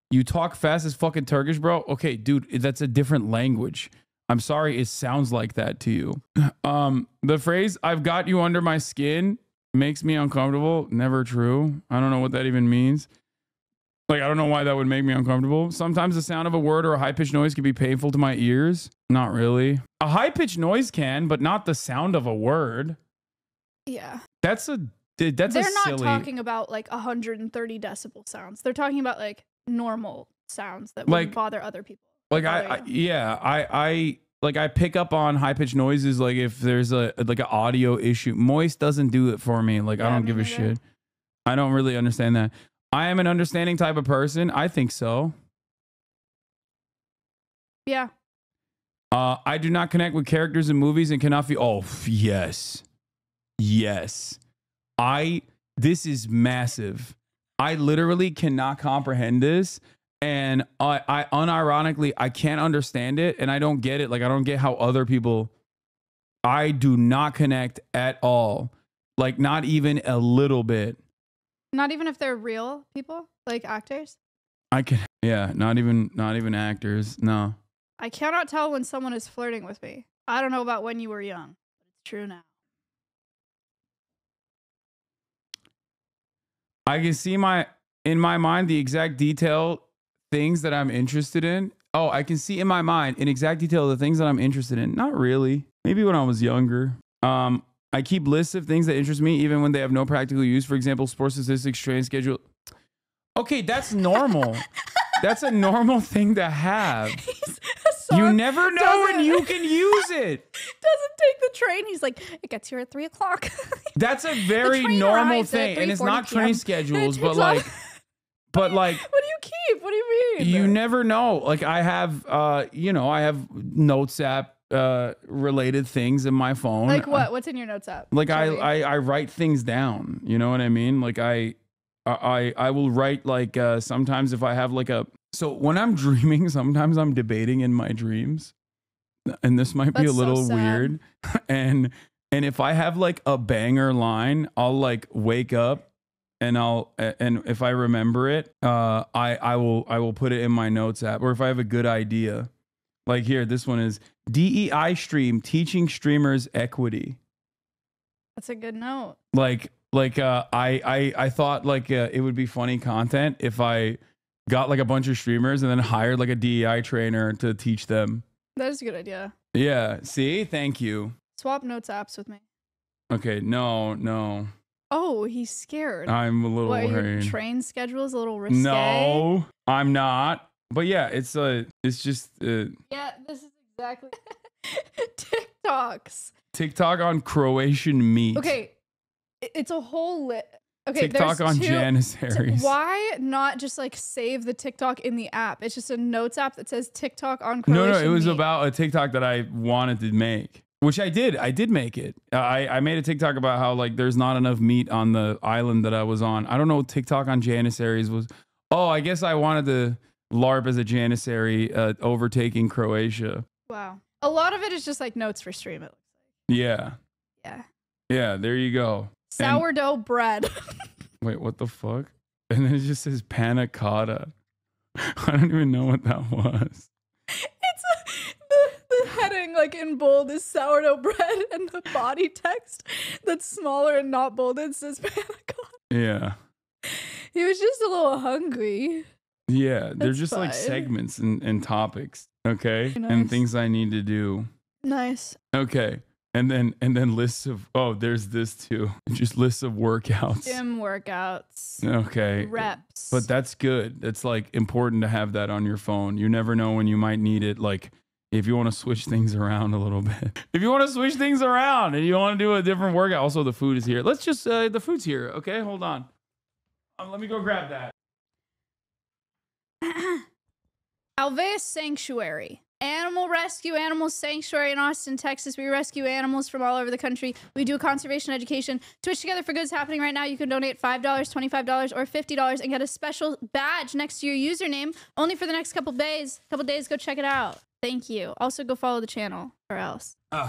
You talk fast as fucking Turkish, bro? Okay, dude, that's a different language. I'm sorry it sounds like that to you. The phrase, I've got you under my skin, makes me uncomfortable. Never true. I don't know what that even means. Like, I don't know why that would make me uncomfortable. Sometimes the sound of a word or a high-pitched noise can be painful to my ears. Not really. A high-pitched noise can, but not the sound of a word. Yeah. They're not talking about like 130 decibel sounds. They're talking about like normal sounds that wouldn't bother other people. Like I pick up on high-pitched noises like if there's an audio issue. Moist doesn't do it for me. Like, I don't give a shit. I don't really understand that. I am an understanding type of person. I think so. Yeah. I do not connect with characters in movies and cannot feel. Oh, yes. Yes. This is massive. I literally cannot comprehend this. And I unironically, I can't understand it. And I don't get it. Like, I don't get how other people, I do not connect at all. Like, not even a little bit. Not even if they're real people, like actors? Not even actors. No. I cannot tell when someone is flirting with me. I don't know about when you were young, but it's true now. I can see in my mind the exact detail things that I'm interested in. Oh, I can see in my mind in exact detail the things that I'm interested in. Not really. Maybe when I was younger. I keep lists of things that interest me even when they have no practical use. For example, sports statistics, training schedule. Okay, that's normal. That's a normal thing to have. You never know when you can use it. Doesn't take the train. He's like, it gets here at 3 o'clock. That's a very normal thing. And it's not train schedules, but like, what do you keep? What do you mean? You never know. Like I have, I have Notes app related things in my phone. Like what? What's in your Notes app? Like I write things down. You know what I mean? Like I will write like sometimes if I have like so when I'm dreaming, sometimes I'm debating in my dreams, and this might be a little weird. And if I have like a banger line, I'll like wake up. And if I remember it, I will put it in my Notes app. Or if I have a good idea, Like here, this one is DEI stream teaching streamers equity. That's a good note. I thought like it would be funny content if I got like a bunch of streamers and then hired like a DEI trainer to teach them. That is a good idea. Yeah. See, thank you. Swap notes apps with me. Okay. No. Oh, he's scared. I'm a little worried. Your train schedule is a little risque. No, I'm not. But yeah, it's just yeah, this is exactly TikToks. TikTok on Croatian meat. Okay, it's a whole Okay, TikTok on Janissaries. Why not just like save the TikTok in the app? It's just a notes app that says TikTok on Croatian No, it was meat. about a TikTok that I wanted to make. Which I did. I did make it. I made a TikTok about how like there's not enough meat on the island that I was on. I don't know what TikTok on Janissaries was. Oh, I guess I wanted to LARP as a Janissary overtaking Croatia. Wow. A lot of it is just like notes for stream, it looks like. Yeah. Yeah. Yeah, there you go. Sourdough bread. Wait, what the fuck? And then it just says panna cotta. I don't even know what that was. The heading, like in bold, is sourdough bread, and the body text that's smaller and not bolded says panna cotta. Yeah. He was just a little hungry. Yeah, they're just fine. Like segments and topics, okay? Nice. And things I need to do. Nice. Okay. And then lists of, there's this too. Just lists of workouts. Gym workouts. Okay. Reps. But that's good. That's like important to have that on your phone. You never know when you might need it. Like if you want to switch things around a little bit. If you want to switch things around and you want to do a different workout. Also, the food is here. Let's just, the food's here. Okay, hold on. Let me go grab that. Alveus Sanctuary. Animal rescue, animal sanctuary in Austin, Texas. We rescue animals from all over the country. We do conservation education. Twitch Together for Good is happening right now. You can donate $5, $25, or $50 and get a special badge next to your username only for the next couple days. Go check it out. Thank you. Also, go follow the channel or else. I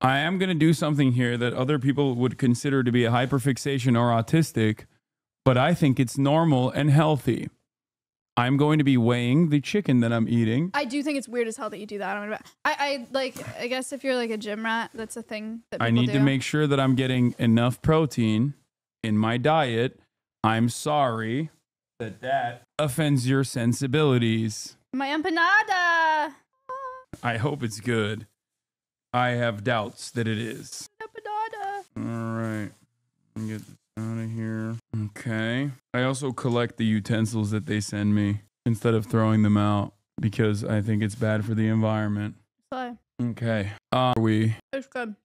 am going to do something here that other people would consider to be a hyperfixation or autistic, but I think it's normal and healthy. I'm going to be weighing the chicken that I'm eating. I do think it's weird as hell that you do that. I guess if you're like a gym rat, that's a thing that people I need to make sure that I'm getting enough protein in my diet. I'm sorry that offends your sensibilities. My empanada. I hope it's good. I have doubts that it is. Empanada. All right. Let me get this out of here. Okay. I also collect the utensils that they send me instead of throwing them out because I think it's bad for the environment. Fine. Okay. It's good.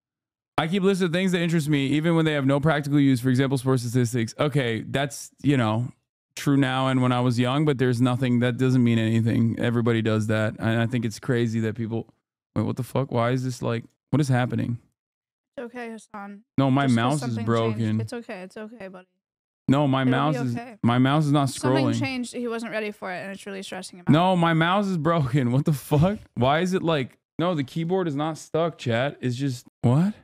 I keep lists of things that interest me even when they have no practical use. For example, sports statistics. Okay, that's, true now and when I was young, but there's nothing that doesn't mean anything. Everybody does that. And I think it's crazy that people, wait, what the fuck? Why is this like, what is happening? It's okay, Hasan. No, my mouse is broken. Changed. It's okay, buddy. No, my mouse is not scrolling. Something changed. He wasn't ready for it, and it's really stressing him out. No, my mouse is broken. What the fuck? Why is it like? No, the keyboard is not stuck. Chat. It's just what?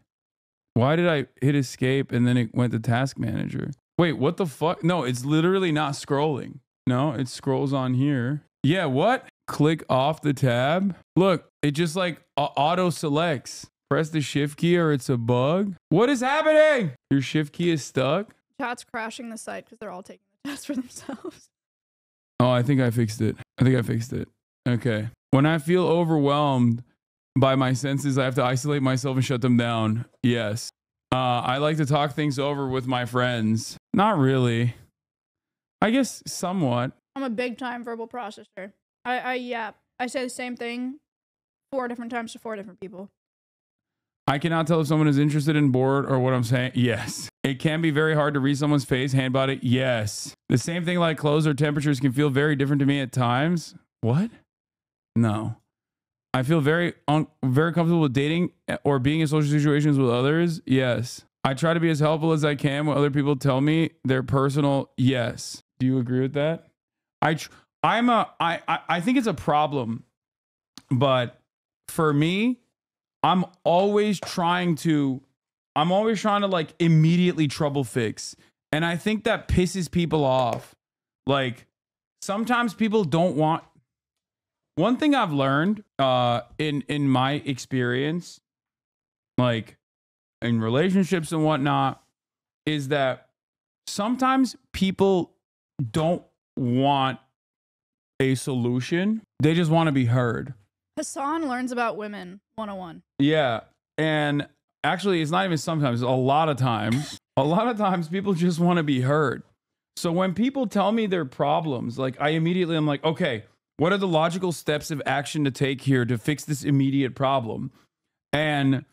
Why did I hit escape and then it went to task manager? Wait, what the fuck? No, it's literally not scrolling. No, it scrolls on here. Yeah, what? Click off the tab. Look, it just like auto selects. Press the shift key or it's a bug. What is happening? Your shift key is stuck. Chat's crashing the site because they're all taking the test for themselves. Oh, I think I fixed it. Okay. When I feel overwhelmed by my senses, I have to isolate myself and shut them down. Yes. I like to talk things over with my friends. Not really. I guess somewhat. I'm a big time verbal processor. I say the same thing 4 different times to 4 different people. I cannot tell if someone is interested in bored or what I'm saying. Yes. It can be very hard to read someone's face, hand body. Yes. The same thing like clothes or temperatures can feel very different to me at times. What? No. I feel very comfortable with dating or being in social situations with others. Yes. I try to be as helpful as I can when other people tell me their personal. Yes. Do you agree with that? I think it's a problem, but for me, I'm always trying to like immediately trouble fix. And I think that pisses people off. Like sometimes people don't want One thing I've learned in my experience, like in relationships and whatnot, is that sometimes people don't want a solution. They just want to be heard. Hasan learns about women 101. Yeah. And actually, it's not even sometimes, a lot of times people just want to be heard. So when people tell me their problems, like I'm like, okay, what are the logical steps of action to take here to fix this immediate problem? And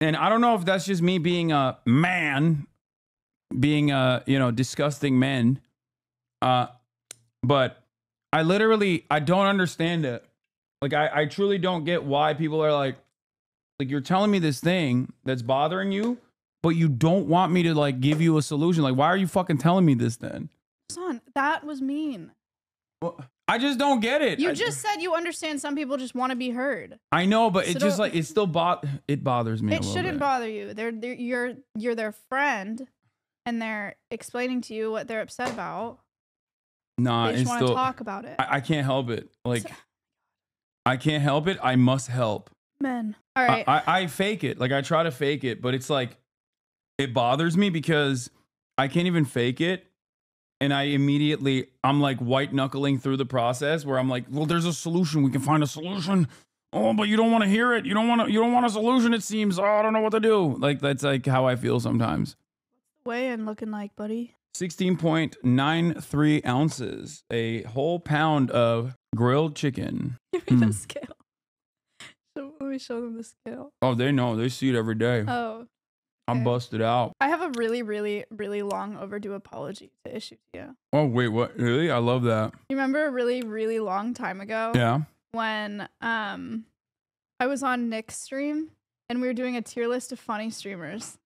I don't know if that's just me being a man, being a, disgusting men. But I don't understand it. Like, I truly don't get why people are like, you're telling me this thing that's bothering you, but you don't want me to like give you a solution. Like, why are you fucking telling me this then? Son, that was mean. Well, I just don't get it. You just said you understand some people just want to be heard. I know, but it just like, it still it bothers me. It shouldn't bother you. You're their friend and they're explaining to you what they're upset about. Nah, they just want to talk about it. I can't help it. Like, I can't help it. I must help. Men. All right. I fake it. Like, I try to fake it, but it's like, it bothers me because I can't even fake it. And I'm like white knuckling through the process where I'm like, well, there's a solution. We can find a solution. Oh, but you don't want to hear it. You don't want a solution. It seems, I don't know what to do. Like, that's like how I feel sometimes. Weigh in looking like, buddy? 16.93 ounces, a whole pound of grilled chicken. Give me the scale. So let me show them the scale. Oh, they know. They see it every day. Oh. Okay. I'm busted out. I have a really, really, really long overdue apology to issue to you. Oh, wait, what? Really? I love that. You remember a really, really long time ago? Yeah. When I was on Nick's stream and we were doing a tier list of funny streamers.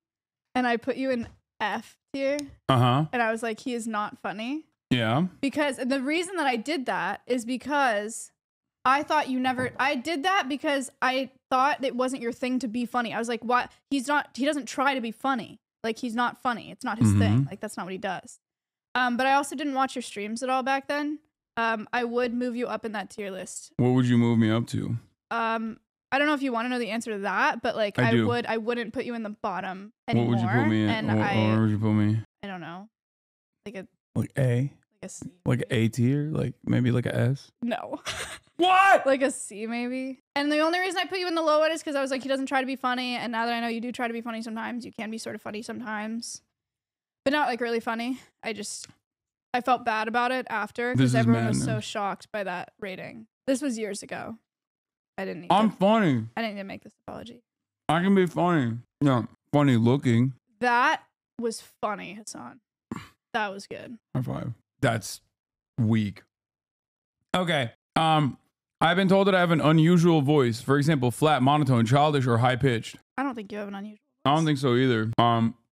And I put you in F tier. Uh-huh. And I was like, he is not funny. Yeah. And the reason that I did that is because I thought I did that because I thought it wasn't your thing to be funny. I was like, what? He doesn't try to be funny. Like, he's not funny. It's not his thing. Like, that's not what he does. But I also didn't watch your streams at all back then. I would move you up in that tier list. What would you move me up to? I don't know if you want to know the answer to that, but like, I wouldn't put you in the bottom anymore. What would you put me in? And where would you put me? I don't know. Like A? Like a C. Like A tier? Like maybe like a S? No. What? Like a C maybe. And the only reason I put you in the low end is because I was like, he doesn't try to be funny. And now that I know you do try to be funny sometimes, you can be sort of funny sometimes. But not like really funny. I felt bad about it after because everyone was so shocked by that rating. This was years ago. I'm funny. I didn't need to make this apology. I can be funny. No, funny looking. That was funny, Hasan. That was good. High five. That's weak. Okay. I've been told that I have an unusual voice. For example, flat, monotone, childish, or high pitched. I don't think you have an unusual voice. I don't think so either.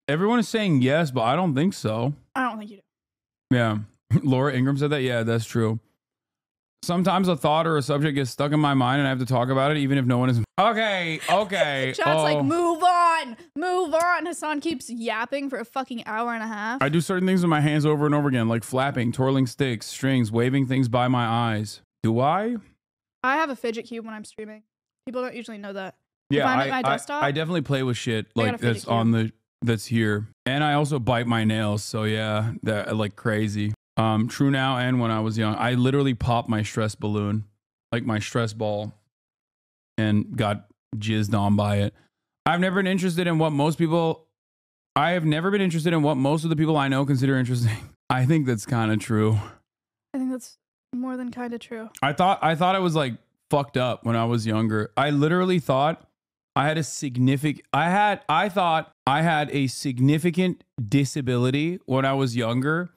Everyone is saying yes, but I don't think so. I don't think you do. Yeah. Laura Ingram said that. Yeah, that's true. Sometimes a thought or a subject gets stuck in my mind and I have to talk about it even if no one is. Okay. Chat's like, move on. Hasan keeps yapping for a fucking hour and a half. I do certain things with my hands over and over again, like flapping, twirling sticks, strings, waving things by my eyes. Do I? I have a fidget cube when I'm streaming. People don't usually know that. Yeah, if I'm at my desktop, I definitely play with shit like that's here. And I also bite my nails. So yeah, that like crazy. True now and when I was young. I literally popped my stress balloon, like my stress ball, and got jizzed on by it. I've never been interested in what most people I have never been interested in what most of the people I know consider interesting. I think that's kind of true. I think that's more than kind of true. I thought it was like fucked up when I was younger. I literally thought I had a significant disability when I was younger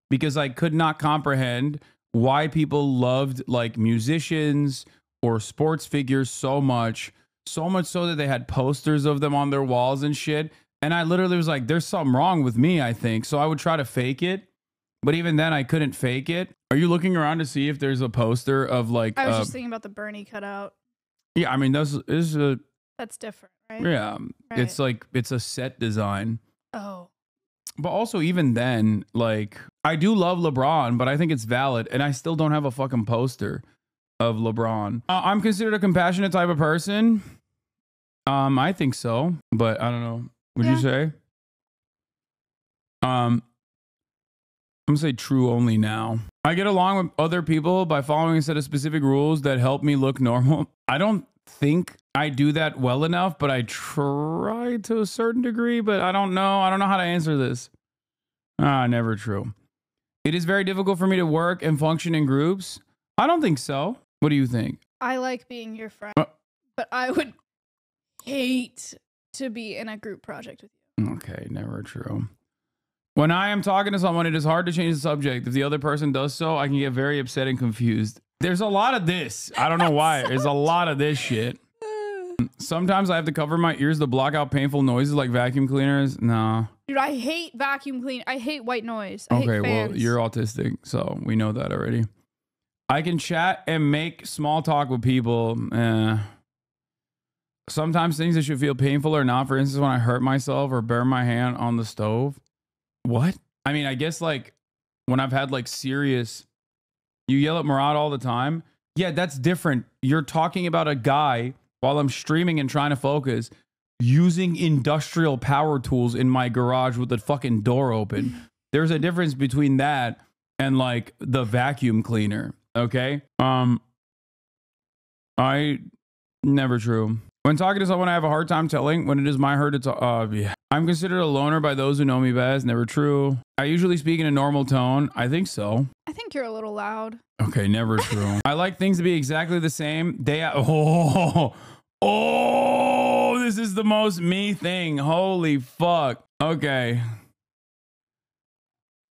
because I could not comprehend why people loved like musicians or sports figures so much so that they had posters of them on their walls and shit. And I literally was like, there's something wrong with me, I think. So I would try to fake it. But even then, I couldn't fake it. Are you looking around to see if there's a poster of like... I was just thinking about the Bernie cutout. Yeah, I mean, that's different, right? Yeah, right. It's like, it's a set design. Oh. But also, even then, like, I do love LeBron, but I think it's valid. And I still don't have a fucking poster. of LeBron. I'm considered a compassionate type of person. I think so, but I don't know. Would you say? I'm gonna say true only now. I get along with other people by following a set of specific rules that help me look normal. I don't think I do that well enough, but I try to a certain degree, but I don't know. I don't know how to answer this. Never true. It is very difficult for me to work and function in groups. I don't think so. What do you think? I like being your friend, but I would hate to be in a group project with you. Okay, never true. When I am talking to someone, it is hard to change the subject. If the other person does so, I can get very upset and confused. There's a lot of this. I don't know why. There's a lot of this shit. Sometimes I have to cover my ears to block out painful noises like vacuum cleaners. No. Dude, I hate vacuum clean. I hate white noise. I hate Okay, fans. well, you're autistic, so we know that already. I can chat and make small talk with people. Sometimes things that should feel painful or not. For instance, when I hurt myself or burn my hand on the stove. What? I mean, I guess like when I've had like serious, you yell at Murad all the time. Yeah, that's different. You're talking about a guy while I'm streaming and trying to focus using industrial power tools in my garage with the fucking door open. There's a difference between that and like the vacuum cleaner. Okay. I never true. When talking to someone, I have a hard time telling when it is my hurt. It's yeah. I'm considered a loner by those who know me best. Never true. I usually speak in a normal tone. I think so. I think you're a little loud. Okay, never true. I like things to be exactly the same. This is the most me thing. Holy fuck. Okay.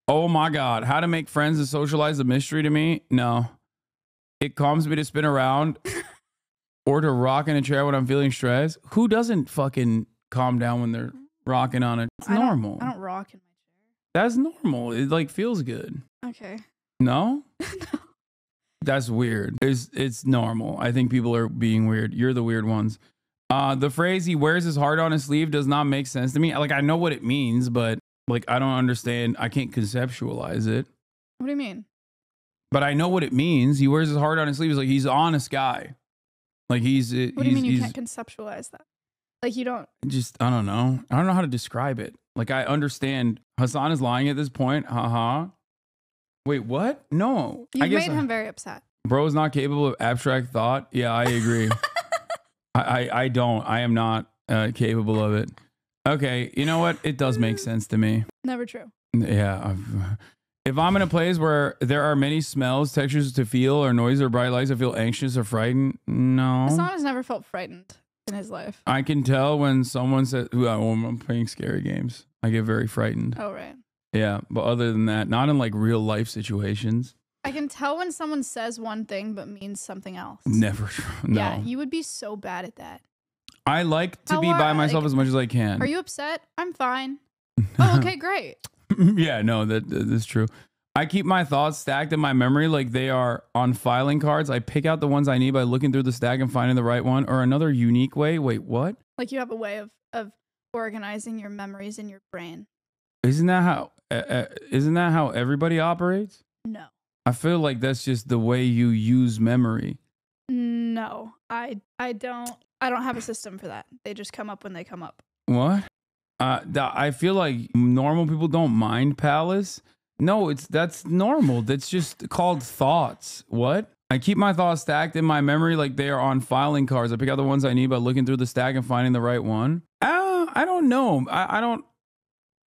Oh my God. How to make friends and socialize a mystery to me? No. It calms me to spin around or to rock in a chair when I'm feeling stressed. Who doesn't fucking calm down when they're rocking on it? It's normal. I don't rock in my chair. That's normal. It like feels good. Okay. No? No. That's weird. It's normal. I think people are being weird. You're the weird ones. The phrase "he wears his heart on his sleeve" does not make sense to me. Like, I know what it means, but like I don't understand. I can't conceptualize it. What do you mean? But I know what it means. He wears his heart on his sleeve. It's like he's an honest guy. Like he's. What do you mean you can't conceptualize that? Like you don't. Just I don't know. I don't know how to describe it. Like I understand Hasan is lying at this point. Haha. Wait, what? No. You made him very upset. Bro is not capable of abstract thought. Yeah, I agree. I don't. I am not capable of it. Okay, you know what? It does make sense to me. Never true. Yeah. If I'm in a place where there are many smells, textures to feel, or noise or bright lights, I feel anxious or frightened. No. Hasan has never felt frightened in his life. I can tell when someone says, I'm playing scary games. I get very frightened. Oh, right. Yeah, but other than that, not in like real life situations. I can tell when someone says one thing but means something else. Never. No. Yeah, you would be so bad at that. I like to be by myself as much as I can. Are you upset? I'm fine. Oh, okay, great. Yeah, no, that's true. I keep my thoughts stacked in my memory like they are on filing cards. I pick out the ones I need by looking through the stack and finding the right one, or another unique way. Wait, what? Like you have a way of organizing your memories in your brain. Isn't that how everybody operates? No. I feel like that's just the way you use memory. No, I don't have a system for that. They just come up when they come up. What? I feel like normal people don't mind Palace. No, that's normal. That's just called thoughts. What? I keep my thoughts stacked in my memory like they are on filing cards. I pick out the ones I need by looking through the stack and finding the right one. I don't know. I don't.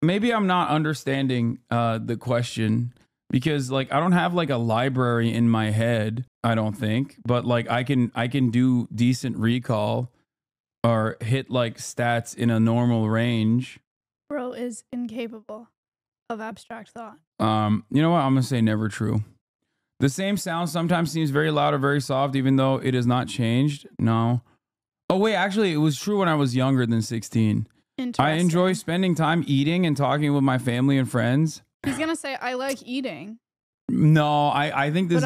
Maybe I'm not understanding the question because like I don't have like a library in my head. I don't think, but like I can do decent recall or hit like stats in a normal range. Bro is incapable of abstract thought. You know what? I'm gonna say never true. The same sound sometimes seems very loud or very soft, even though it has not changed. No. Oh wait, actually, it was true when I was younger than 16. I enjoy spending time eating and talking with my family and friends. He's gonna say I like eating. No, I think this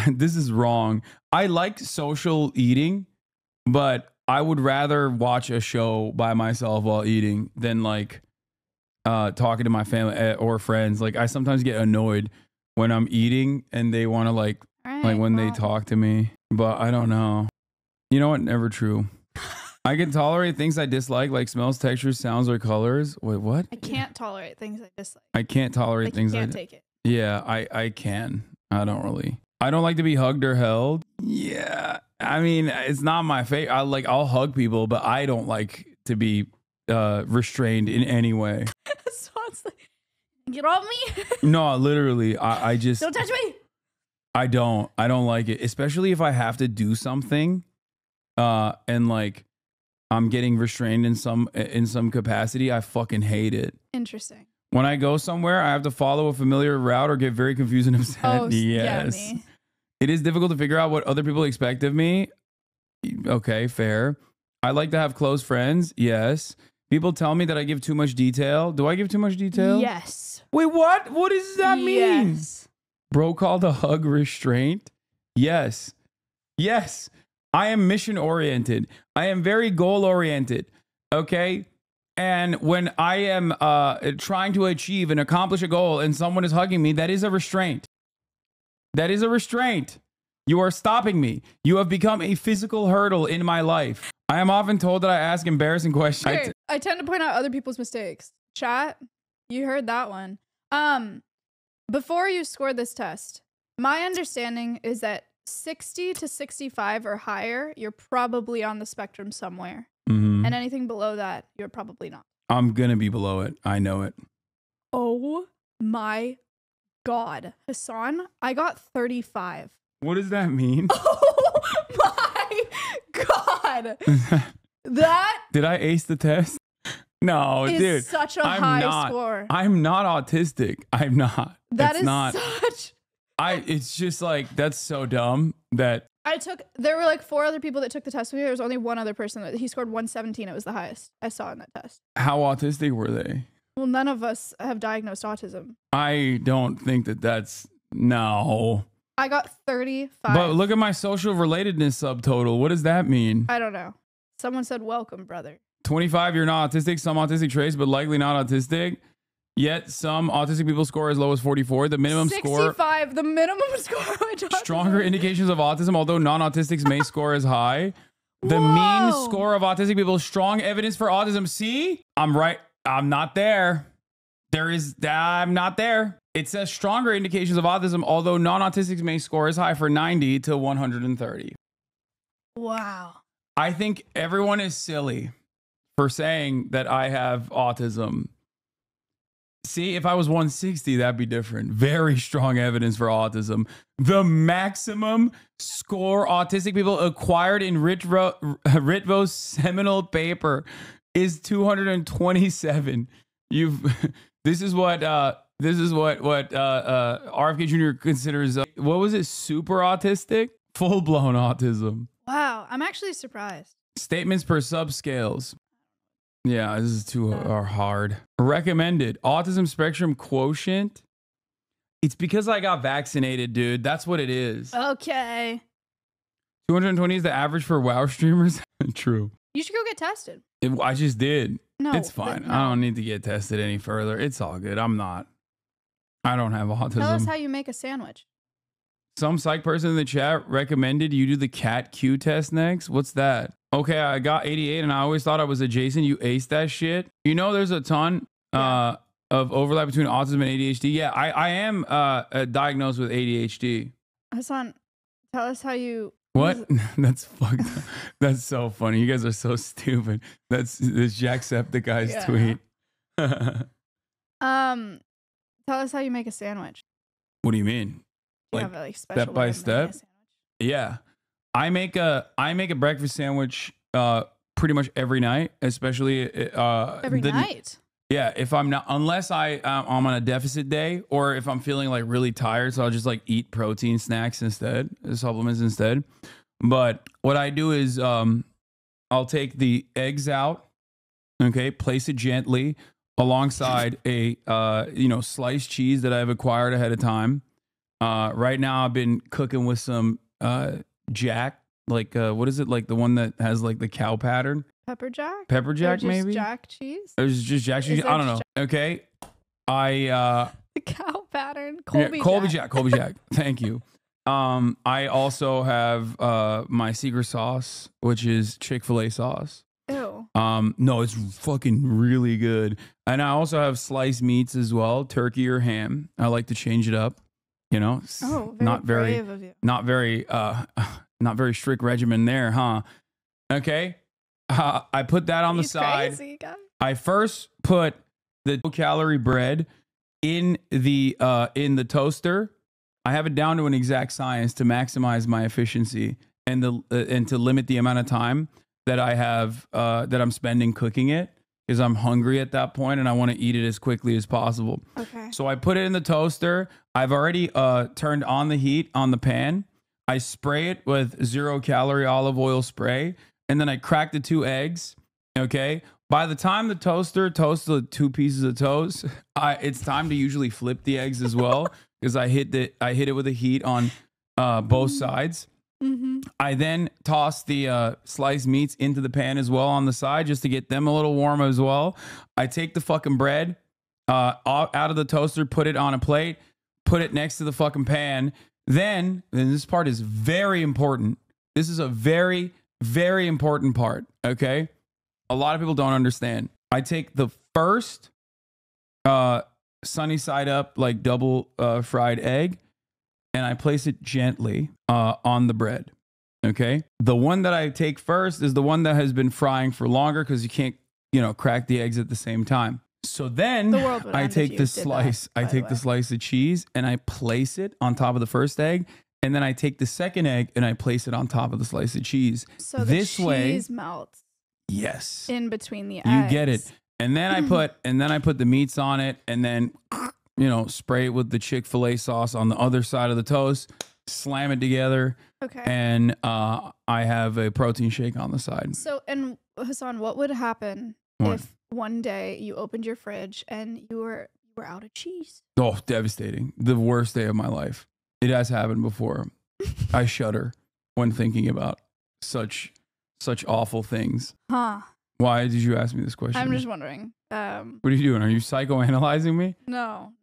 this is wrong. I like social eating, but I would rather watch a show by myself while eating than like talking to my family or friends. Like I sometimes get annoyed when I'm eating and they want to like right, like when they talk to me. But I don't know. You know what? Never true. I can tolerate things I dislike, like smells, textures, sounds, or colors. Wait, what? I can't tolerate things I dislike. I can't tolerate Like, things you can't take it. Yeah, I can. I don't really. I don't like to be hugged or held. Yeah. I mean, it's not my favorite. I'll hug people, but I don't like to be restrained in any way. So it's like, get off me. No, literally. I just Don't touch me. I don't like it, especially if I have to do something and like I'm getting restrained in some capacity. I fucking hate it. Interesting. When I go somewhere, I have to follow a familiar route or get very confused and upset. Oh, yes. yeah, me. It is difficult to figure out what other people expect of me. Okay, fair. I like to have close friends. Yes. People tell me that I give too much detail. Do I give too much detail? Yes. Wait, what? What does that mean? Yes. Bro called a hug restraint? Yes. Yes. I am mission oriented. I am very goal oriented. Okay. And when I am trying to achieve and accomplish a goal and someone is hugging me, that is a restraint. That is a restraint. You are stopping me. You have become a physical hurdle in my life. I am often told that I ask embarrassing questions. I tend to point out other people's mistakes. Chat, you heard that one. Before you score this test, my understanding is that 60 to 65 or higher, you're probably on the spectrum somewhere. Mm-hmm. And anything below that, you're probably not. I'm going to be below it. I know it. Oh my God. Hasan, I got 35. What does that mean? Oh my God. That Did I ace the test? No, is dude. such a high score. I'm not autistic. I'm not. That it's is not. such. It's just like, that's so dumb that. There were like 4 other people that took the test with me. There was only one other person that he scored 117. It was the highest I saw in that test. How autistic were they? Well, none of us have diagnosed autism. I don't think that's, no. I got 35. But look at my social relatedness subtotal. What does that mean? I don't know. Someone said, welcome, brother. 25, you're not autistic. Some autistic traits, but likely not autistic. Yet some autistic people score as low as 44. The minimum 65, the minimum score. Stronger indications of autism, although non-autistics may score as high. The Whoa. mean score of autistic people, strong evidence for autism. See? I'm right. I'm not there. I'm not there. It says stronger indications of autism, although non-autistics may score as high for 90 to 130. Wow. I think everyone is silly for saying that I have autism. See, if I was 160, that'd be different. Very strong evidence for autism. The maximum score autistic people acquired in Ritvo's seminal paper is 227. This is what RFK Jr. considers. What was it? Super autistic? Full blown autism. Wow. I'm actually surprised. Statements per subscales. Yeah, this is too hard. Recommended autism spectrum quotient. It's because I got vaccinated, dude. That's what it is. Okay. 220 is the average for WoW streamers. True. You should go get tested. I just did. No. It's fine. No. I don't need to get tested any further. It's all good. I don't have autism. Tell us how you make a sandwich. Some psych person in the chat recommended you do the cat Q test next. What's that? Okay, I got 88 and I always thought I was adjacent. You aced that shit. You know, there's a ton of overlap between autism and ADHD. Yeah, I am diagnosed with ADHD. Hasan, tell us how you... What? That's fucked up. That's so funny. You guys are so stupid. That's Jacksepticeye's tweet. Tell us how you make a sandwich. What do you mean? You Like have a, like, special step by way of making a step? sandwich? Yeah. I make a breakfast sandwich pretty much every night, especially Every night? Yeah, if I'm not, unless I'm on a deficit day, or if I'm feeling like really tired, so I'll just like eat protein snacks instead, supplements instead. But what I do is I'll take the eggs out, okay, place it gently alongside a sliced cheese that I've acquired ahead of time. Right now I've been cooking with some Jack, like what is it, like the one that has like the cow pattern? Pepper jack? Pepper jack, maybe? Jack cheese? It was just Jack cheese. I don't know. Okay. The cow pattern. Colby Jack. Thank you. I also have my secret sauce, which is Chick-fil-A sauce. Ew. No, it's fucking really good. And I also have sliced meats as well, turkey or ham. I like to change it up. You know, Oh, not very, brave of you. not very, not very strict regimen there, huh? Okay. I put that on the side. Crazy, guy. I first put the low-calorie bread in the toaster. I have it down to an exact science to maximize my efficiency and to limit the amount of time that I have that I'm spending cooking it, because I'm hungry at that point and I want to eat it as quickly as possible. Okay. So I put it in the toaster. I've already turned on the heat on the pan. I spray it with 0-calorie olive oil spray, and then I crack the 2 eggs. Okay. By the time the toaster toasts the 2 pieces of toast, it's time to usually flip the eggs as well, because I hit it with the heat on both sides. Mm-hmm. I then toss the sliced meats into the pan as well on the side, just to get them a little warm as well. I take the fucking bread out of the toaster, put it on a plate, put it next to the fucking pan. Then, and this part is very important. This is a very, very important part. Okay. A lot of people don't understand. I take the first sunny side up, like double fried egg, and I place it gently on the bread. Okay. The one that I take first is the one that has been frying for longer, because you can't, crack the eggs at the same time. So then I take the slice. I take the slice of cheese and I place it on top of the first egg. And then I take the second egg and I place it on top of the slice of cheese. So the cheese melts. Yes. In between the eggs. You get it. And then I put the meats on it, and then spray it with the Chick-fil-A sauce on the other side of the toast, slam it together. Okay. And I have a protein shake on the side. So, and Hasan, what would happen if one day you opened your fridge and you were out of cheese? Oh, devastating. The worst day of my life. It has happened before. I shudder when thinking about such awful things. Huh. Why did you ask me this question? I'm just wondering. What are you doing? Are you psychoanalyzing me? No.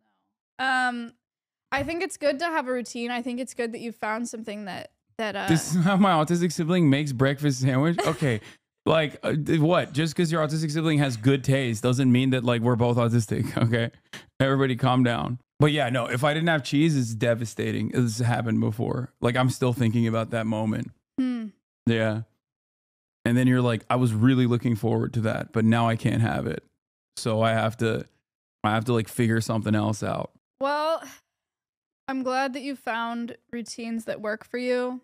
I think it's good to have a routine. I think it's good that you found something that This is how my autistic sibling makes breakfast sandwich. Okay. Like what? Just because your autistic sibling has good taste doesn't mean that like we're both autistic. Okay. Everybody calm down. But yeah, no, if I didn't have cheese, it's devastating. This happened before. Like I'm still thinking about that moment. Yeah. And then you're like, I was really looking forward to that, but now I can't have it. So I have to like figure something else out. Well, I'm glad that you found routines that work for you.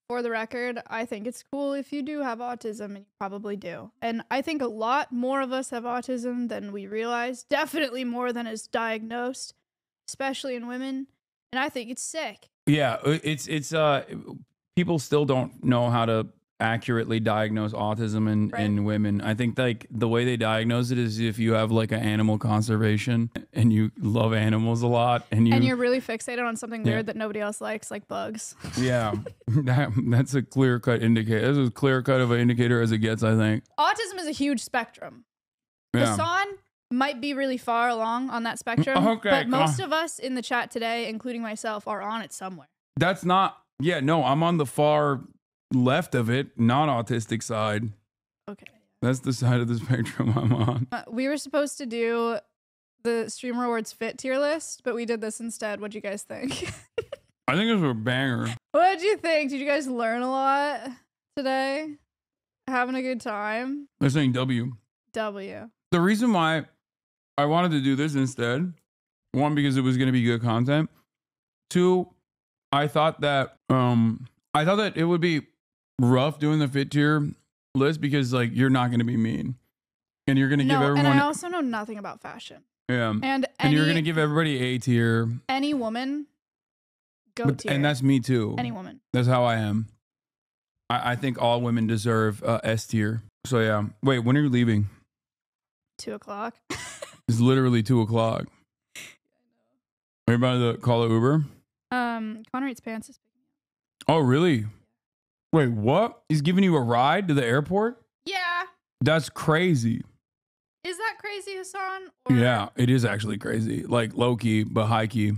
For the record, I think it's cool if you do have autism, and you probably do. And I think a lot more of us have autism than we realize. Definitely more than is diagnosed, especially in women. And I think it's sick. Yeah, it's people still don't know how to accurately diagnose autism in women. I think like the way they diagnose it is if you have like an animal conservation and you love animals a lot and you're really fixated on something weird that nobody else likes, like bugs. Yeah, that's a clear cut indicator. That's as clear cut of an indicator as it gets, I think. Autism is a huge spectrum. Hasan might be really far along on that spectrum, okay, but most of us in the chat today, including myself, are on it somewhere. That's not. Yeah, no, I'm on the far left of it, non-autistic side. Okay. That's the side of the spectrum I'm on. We were supposed to do the Stream Rewards Fit tier list, but we did this instead. What'd you guys think? I think it was a banger. What'd you think? Did you guys learn a lot today? Having a good time? They're saying W. W. The reason why I wanted to do this instead, one, because it was going to be good content. Two, I thought that it would be rough doing the fit tier list because like you're not going to be mean and you're going to give everyone. And I also know nothing about fashion. Yeah. And you're going to give everybody A tier. Any woman, go tier. And that's me too. Any woman. That's how I am. I think all women deserve S tier. So yeah. Wait, when are you leaving? 2:00. It's literally 2:00. Are you about to call an Uber? Connor eats pants. Oh, really? Wait, what? He's giving you a ride to the airport? Yeah. That's crazy. Is that crazy, Hasan? Yeah, it is actually crazy. Like low key, but high key.